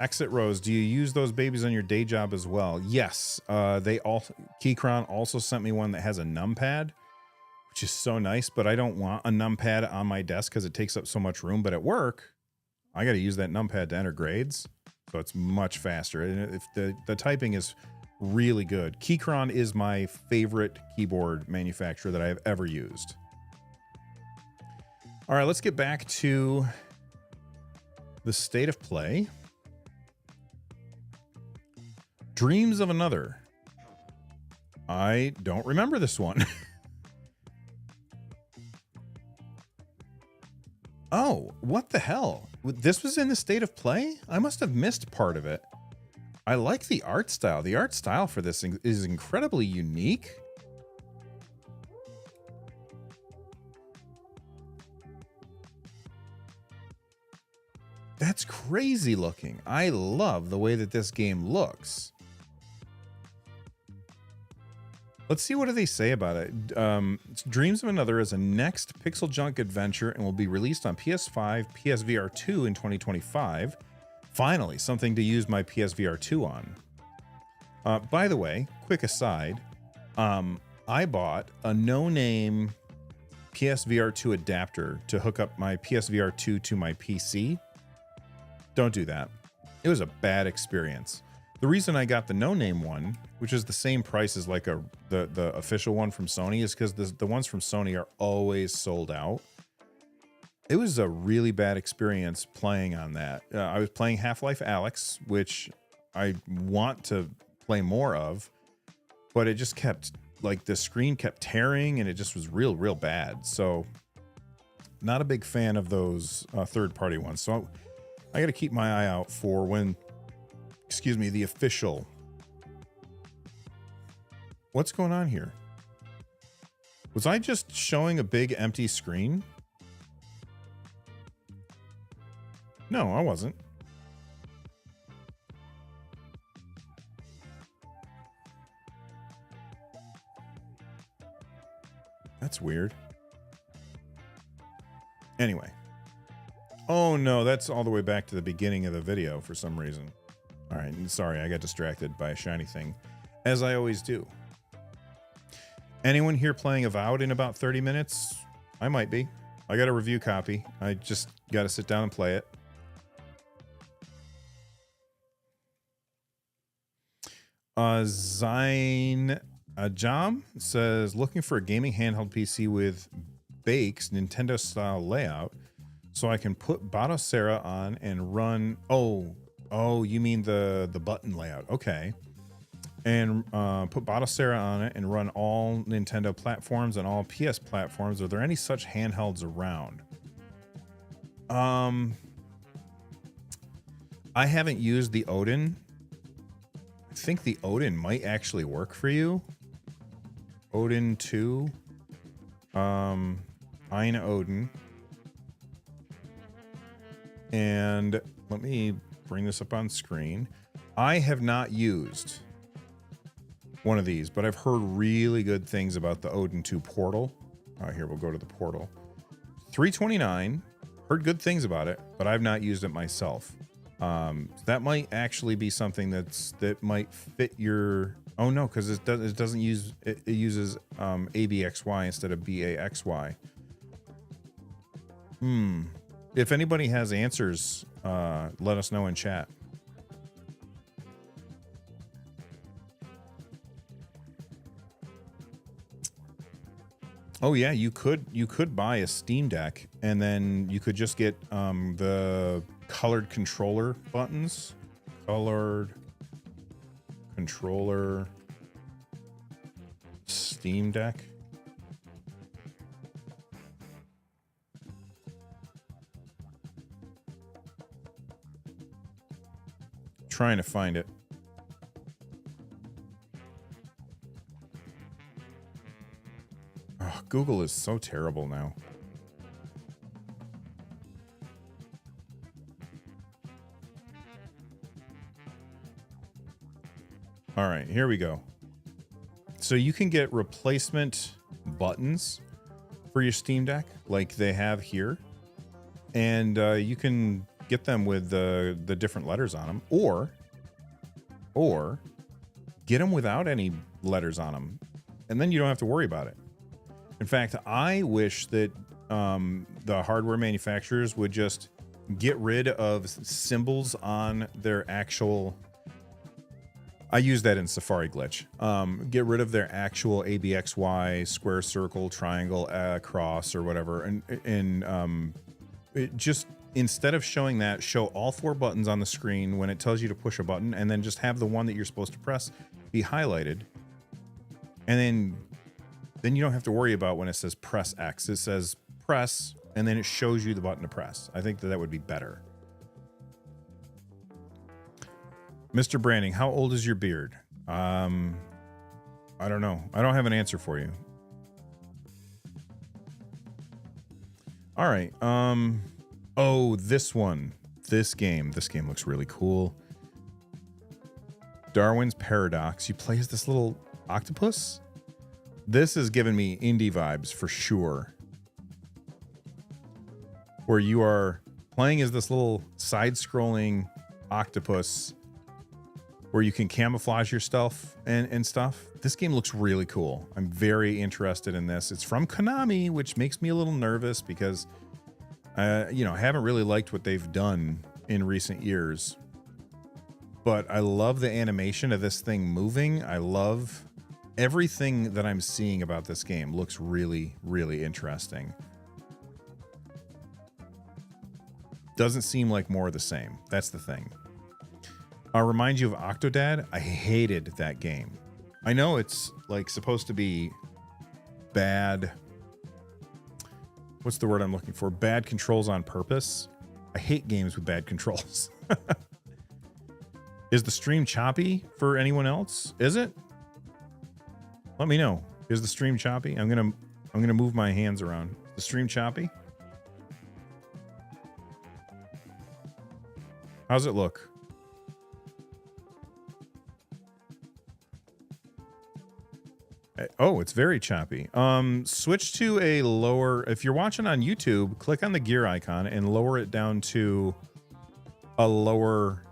Exit Rose, do you use those babies on your day job as well? Yes. Keychron also sent me one that has a numpad, which is so nice, but I don't want a numpad on my desk because it takes up so much room. But at work, I got to use that numpad to enter grades, so it's much faster. And if the typing is really good. Keychron is my favorite keyboard manufacturer that I have ever used. All right, let's get back to the state of play. Dreams of Another. I don't remember this one. Oh, what the hell? This was in the state of play? I must have missed part of it. I like the art style. The art style for this is incredibly unique. That's crazy looking. I love the way that this game looks. Let's see, what do they say about it? Dreams of Another is a next Pixel Junk adventure and will be released on PS5, PSVR 2 in 2025. Finally, something to use my PSVR 2 on. By the way, quick aside, I bought a no-name PSVR 2 adapter to hook up my PSVR 2 to my PC. Don't do that. It was a bad experience. The reason I got the no-name one, which is the same price as like the official one from Sony, is because the ones from Sony are always sold out. It was a really bad experience playing on that. I was playing Half-Life Alyx, which I want to play more of, but it just kept, like, the screen kept tearing and it just was real bad. So not a big fan of those third-party ones. So I got to keep my eye out for when, excuse me, the official. What's going on here? Was I just showing a big empty screen? No, I wasn't. That's weird. Anyway. Oh no, that's all the way back to the beginning of the video for some reason. All right, sorry, I got distracted by a shiny thing, as I always do. Anyone here playing Avowed in about 30 minutes? I might be. I got a review copy. I just got to sit down and play it. Zain Ajam says, looking for a gaming handheld PC with Bake's Nintendo style layout so I can put Batocera on and run. Oh, you mean the button layout. Okay. And put Batocera on it and run all Nintendo platforms and all PS platforms. Are there any such handhelds around? I haven't used the Odin. I think the Odin might actually work for you. Odin 2. Ein Odin. And let me bring this up on screen. I have not used one of these, but I've heard really good things about the Odin 2 portal. Here, we'll go to the portal. $329. Heard good things about it, but I've not used it myself. That might actually be something that might fit your. Oh no, because it doesn't use it uses ABXY instead of BAXY. If anybody has answers, let us know in chat. Oh yeah, you could buy a Steam Deck and then you could just get the colored controller buttons. Colored controller Steam Deck. Trying to find it. Oh, Google is so terrible now. All right, here we go. So you can get replacement buttons for your Steam Deck like they have here. And you can get them with the different letters on them, or get them without any letters on them. And then you don't have to worry about it. In fact, I wish that the hardware manufacturers would just get rid of symbols on their actual. I use that in Safari Glitch. Get rid of their actual ABXY, square, circle, triangle, cross, or whatever, and it just instead of showing that, show all 4 buttons on the screen when it tells you to push a button, and then just have the one that you're supposed to press be highlighted, and then you don't have to worry about when it says press X. It says press, and then it shows you the button to press. I think that would be better. Mr. Branding, how old is your beard? I don't know. I don't have an answer for you. All right. Oh, this one. This game looks really cool. Darwin's Paradox. You play as this little octopus? This is giving me indie vibes for sure. Where you are playing as this little side-scrolling octopus where you can camouflage your stuff and stuff. This game looks really cool. I'm very interested in this. It's from Konami, which makes me a little nervous because, I haven't really liked what they've done in recent years. But I love the animation of this thing moving. I love everything that I'm seeing about this game. Looks really, really interesting. Doesn't seem like more of the same. That's the thing. I'll remind you of Octodad. I hated that game. I know it's like supposed to be bad. What's the word I'm looking for? Bad controls on purpose. I hate games with bad controls. Is the stream choppy for anyone else? Is it? Let me know. Is the stream choppy? I'm gonna move my hands around. Is the stream choppy? How's it look? Oh, it's very choppy. Switch to a lower. If you're watching on YouTube, click on the gear icon and lower it down to a lower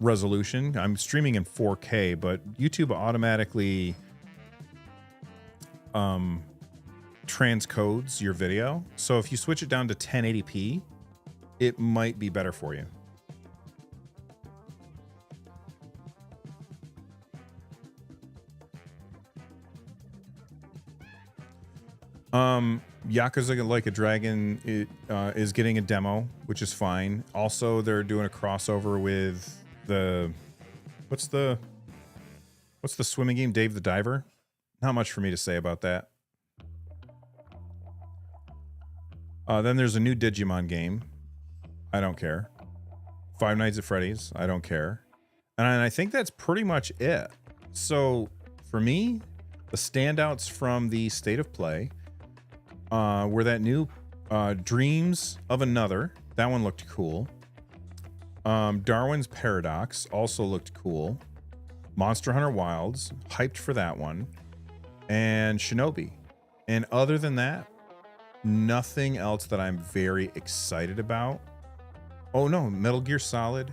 resolution. I'm streaming in 4K, but YouTube automatically transcodes your video. So if you switch it down to 1080p, it might be better for you. Yakuza Like a Dragon is getting a demo, which is fine. Also, they're doing a crossover with what's the swimming game, Dave the Diver? Not much for me to say about that. Then there's a new Digimon game. I don't care. Five Nights at Freddy's. I don't care. And I think that's pretty much it. So for me, the standouts from the State of Play were that new Dreams of Another. That one looked cool. Darwin's Paradox also looked cool. Monster Hunter Wilds, hyped for that one. And Shinobi. And other than that, nothing else that I'm very excited about. Oh no, Metal Gear Solid,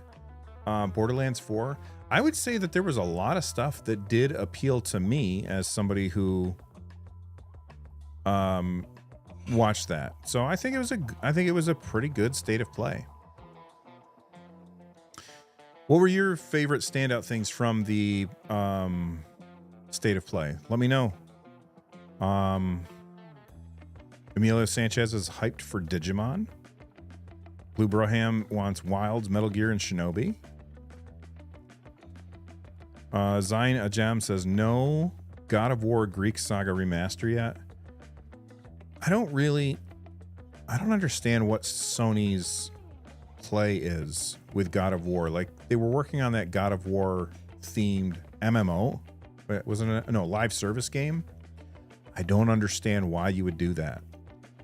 Borderlands 4. I would say that there was a lot of stuff that did appeal to me as somebody who watched that. So I think it was a pretty good State of Play. What were your favorite standout things from the State of Play? Let me know. Emilio Sanchez is hyped for Digimon. Blue Broham wants Wilds, Metal Gear, and Shinobi. Zain Ajam says no God of War Greek Saga remaster yet. I don't understand what Sony's play is with God of War. Like, they were working on that God of War themed MMO. Wasn't it? No, live service game. I don't understand why you would do that.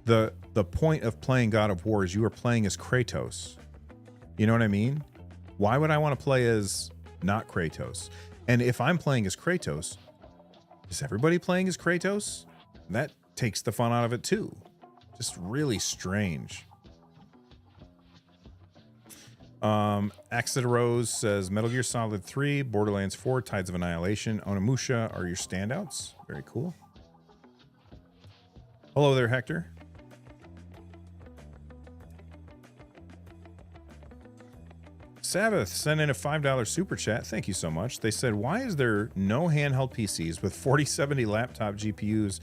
The point of playing God of War is you are playing as Kratos. You know what I mean? Why would I want to play as not Kratos? And if I'm playing as Kratos, is everybody playing as Kratos? That takes the fun out of it too. Just really strange. Exeter Rose says Metal Gear Solid 3, Borderlands 4, Tides of Annihilation, Onimusha are your standouts. Very cool. Hello there, Hector. Sabbath sent in a $5 super chat. Thank you so much. They said, why is there no handheld PCs with 4070 laptop GPUs?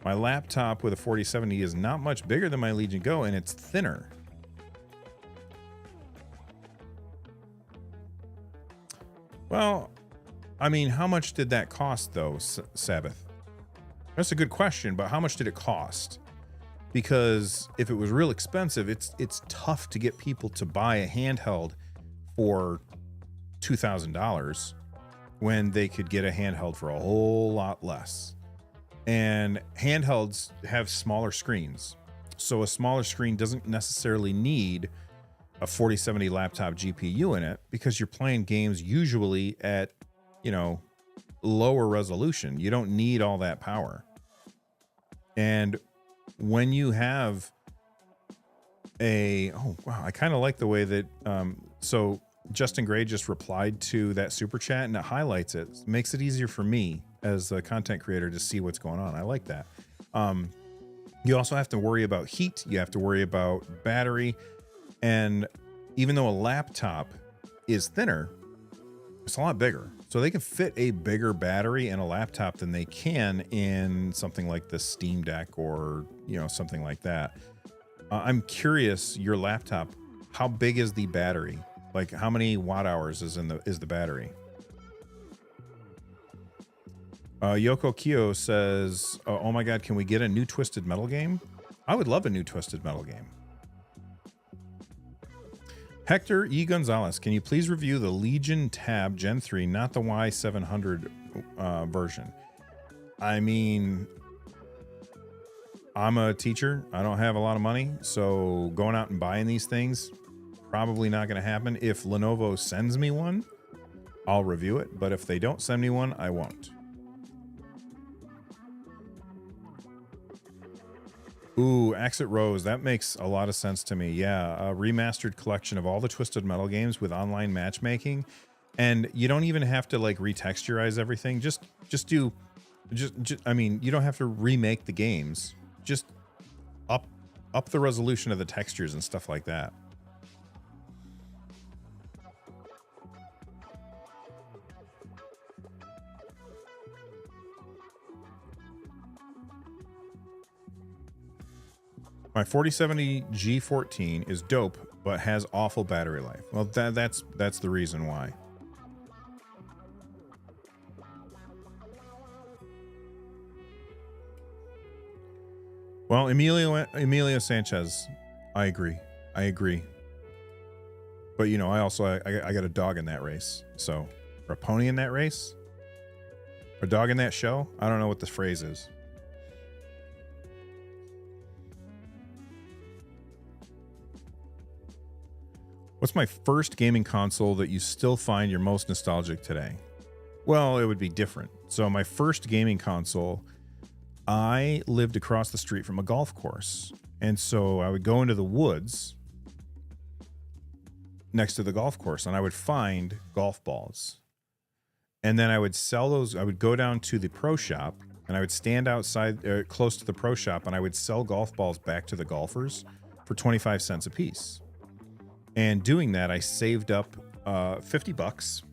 My laptop with a 4070 is not much bigger than my Legion Go, and it's thinner. Well, I mean, how much did that cost, though, Sabbath? That's a good question, but how much did it cost? Because if it was real expensive, it's tough to get people to buy a handheld for $2,000 when they could get a handheld for a whole lot less. And handhelds have smaller screens. So a smaller screen doesn't necessarily need a 4070 laptop GPU in it because you're playing games usually at, lower resolution. You don't need all that power. And when you have I kind of like the way that, so Justin Gray just replied to that super chat, and it highlights it. Makes it easier for me as a content creator to see what's going on. I like that. You also have to worry about heat. You have to worry about battery. And even though a laptop is thinner, it's a lot bigger. So they can fit a bigger battery in a laptop than they can in something like the Steam Deck or, something like that. I'm curious, your laptop, how big is the battery? Like how many watt hours is the battery? Yoko Kyo says, oh my God, can we get a new Twisted Metal game? I would love a new Twisted Metal game. Hector E. Gonzalez, can you please review the Legion Tab Gen 3, not the Y700 version? I mean, I'm a teacher. I don't have a lot of money, so going out and buying these things, probably not going to happen. If Lenovo sends me one, I'll review it, but if they don't send me one, I won't. Ooh, Exit Rose. That makes a lot of sense to me. Yeah, a remastered collection of all the Twisted Metal games with online matchmaking. And you don't even have to like retexturize everything. I mean, you don't have to remake the games. Just up the resolution of the textures and stuff like that. My 4070 G14 is dope, but has awful battery life. Well, that's the reason why. Well, Emilio Sanchez, I agree. But I also I got a dog in that race. So, or a pony in that race, a dog in that show. I don't know what the phrase is. What's my first gaming console that you still find your most nostalgic today? Well, it would be different. So my first gaming console, I lived across the street from a golf course. And so I would go into the woods next to the golf course and I would find golf balls. And then I would sell those. I would go down to the pro shop and I would stand outside close to the pro shop and I would sell golf balls back to the golfers for 25 cents a piece. And doing that, I saved up $50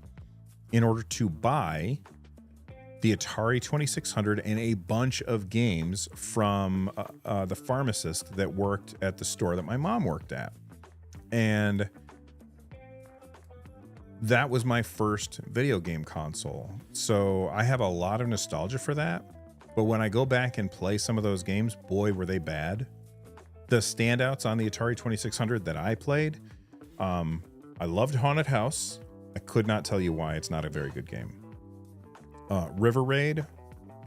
in order to buy the Atari 2600 and a bunch of games from the pharmacist that worked at the store that my mom worked at. And that was my first video game console. So I have a lot of nostalgia for that. But when I go back and play some of those games, boy, were they bad. The standouts on the Atari 2600 that I played, I loved Haunted House. I could not tell you why. It's not a very good game. River Raid,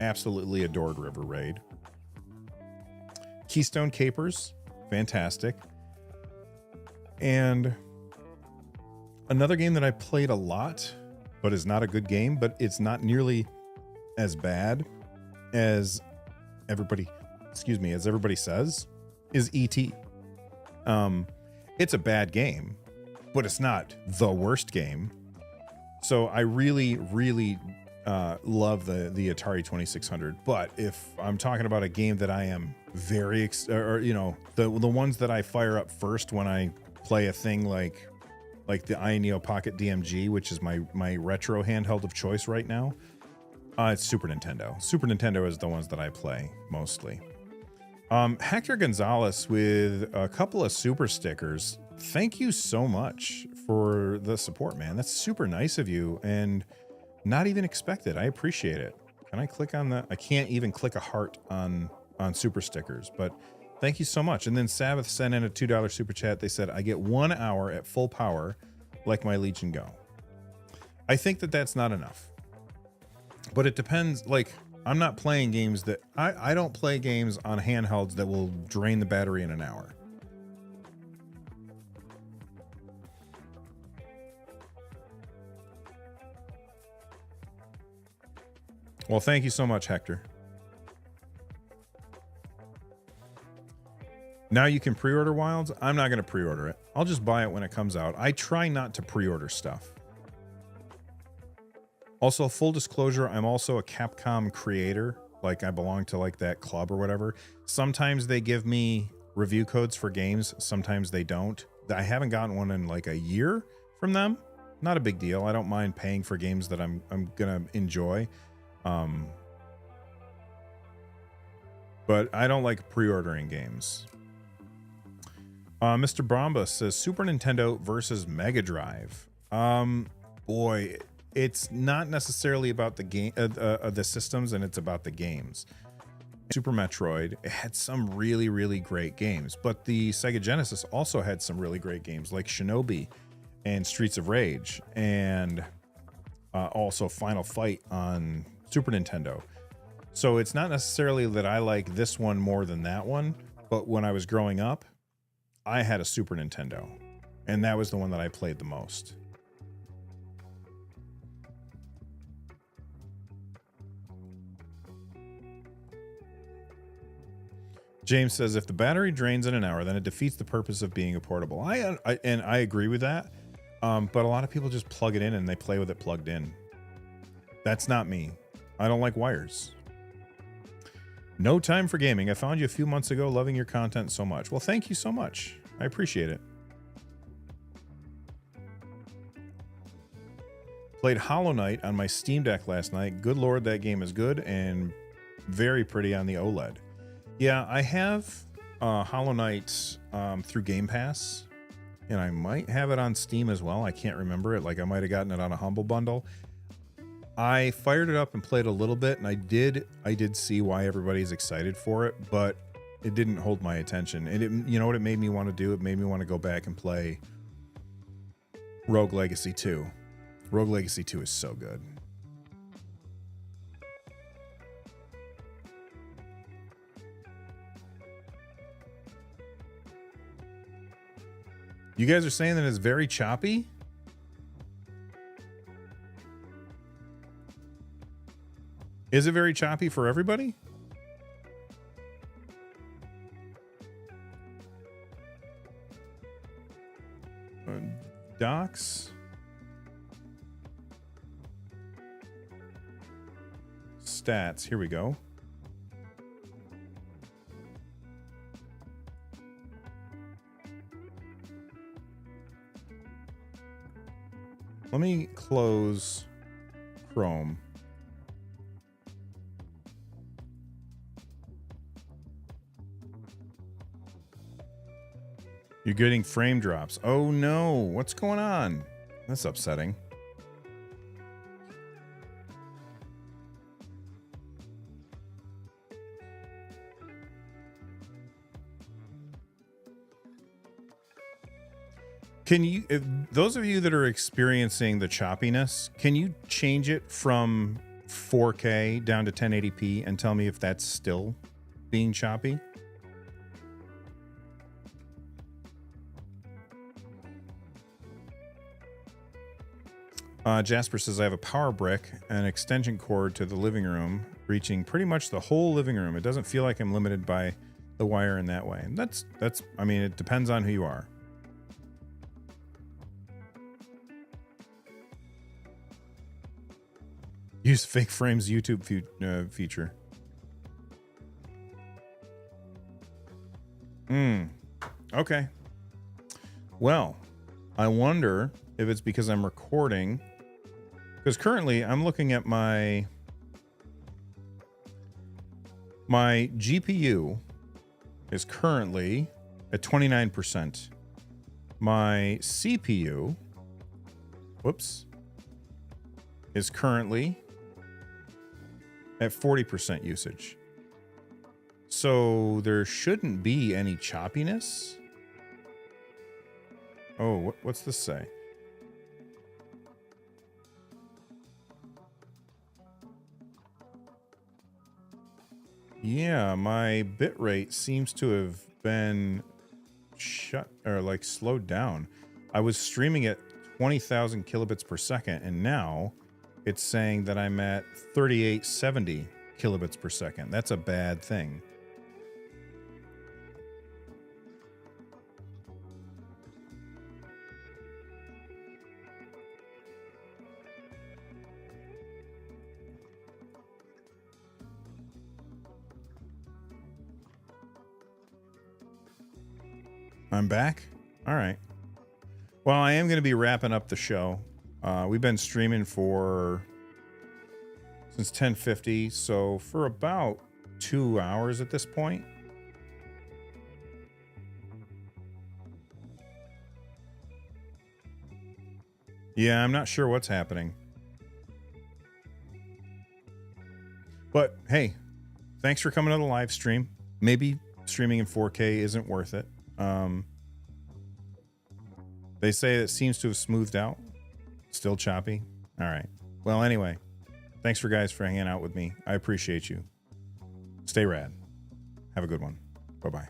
absolutely adored River Raid. Keystone Capers, fantastic. And another game that I played a lot, but is not a good game, but it's not nearly as bad as everybody says, is E.T. It's a bad game, but it's not the worst game. So I really, really love the Atari 2600. But if I'm talking about a game that I am very, the ones that I fire up first when I play a thing like the iNeo Pocket DMG, which is my retro handheld of choice right now, it's Super Nintendo. Super Nintendo is the ones that I play mostly. Hector Gonzalez with a couple of super stickers. Thank you so much for the support, man. That's super nice of you and not even expected. I appreciate it. Can I click on I can't even click a heart on super stickers, but thank you so much. And then Sabbath sent in a $2 super chat. They said, I get 1 hour at full power like my Legion Go. I think that that's not enough, but it depends. Like, I'm not playing games that I don't play games on handhelds that will drain the battery in an hour. Well, thank you so much, Hector. Now you can pre-order Wilds. I'm not going to pre-order it. I'll just buy it when it comes out. I try not to pre-order stuff. Also, full disclosure, I'm also a Capcom creator. Like, I belong to like that club or whatever. Sometimes they give me review codes for games. Sometimes they don't. I haven't gotten one in like a year from them. Not a big deal. I don't mind paying for games that I'm gonna enjoy. But I don't like pre-ordering games. Mr. Bramba says Super Nintendo versus Mega Drive. Boy, it's not necessarily about the game, the systems, and it's about the games. Super Metroid, it had some really, really great games, but the Sega Genesis also had some really great games like Shinobi and Streets of Rage, and also Final Fight on Super Nintendo. So it's not necessarily that I like this one more than that one, but when I was growing up, I had a Super Nintendo, and that was the one that I played the most. James says, if the battery drains in an hour, then it defeats the purpose of being a portable. I agree with that, but a lot of people just plug it in and they play with it plugged in. That's not me. I don't like wires. No time for gaming. I found you a few months ago, loving your content so much. Well, thank you so much. I appreciate it. Played Hollow Knight on my Steam Deck last night. Good Lord, that game is good and very pretty on the OLED. Yeah, I have Hollow Knight through Game Pass, and I might have it on Steam as well. I can't remember it. Like, I might have gotten it on a Humble Bundle. I fired it up and played a little bit, and I did see why everybody's excited for it, but it didn't hold my attention. And it, you know what it made me want to do? It made me want to go back and play Rogue Legacy 2. Rogue Legacy 2 is so good. You guys are saying that it's very choppy? Is it very choppy for everybody? Docs. Stats. Here we go. Let me close Chrome. You're getting frame drops. Oh no, what's going on? That's upsetting. Can you, if those of you that are experiencing the choppiness, can you change it from 4K down to 1080p and tell me if that's still being choppy? Jasper says, I have a power brick and an extension cord to the living room, reaching pretty much the whole living room. It doesn't feel like I'm limited by the wire in that way. And that's, I mean, it depends on who you are. Use Fake Frames YouTube feature. Okay. Well, I wonder if it's because I'm recording. Because currently I'm looking at my GPU is currently at 29%. My CPU, whoops, is currently at 40% usage. So there shouldn't be any choppiness. Oh, what's this say? Yeah, my bitrate seems to have been shut or like slowed down. I was streaming at 20,000 kilobits per second, and now it's saying that I'm at 3870 kilobits per second. That's a bad thing. I'm back. All right. Well, I am going to be wrapping up the show. We've been streaming since 10:50, so for about 2 hours at this point. Yeah, I'm not sure what's happening. But hey, thanks for coming to the live stream. Maybe streaming in 4K isn't worth it. They say it seems to have smoothed out. Still choppy. All right. Well, anyway, thanks for hanging out with me. I appreciate you. Stay rad. Have a good one. Bye-bye.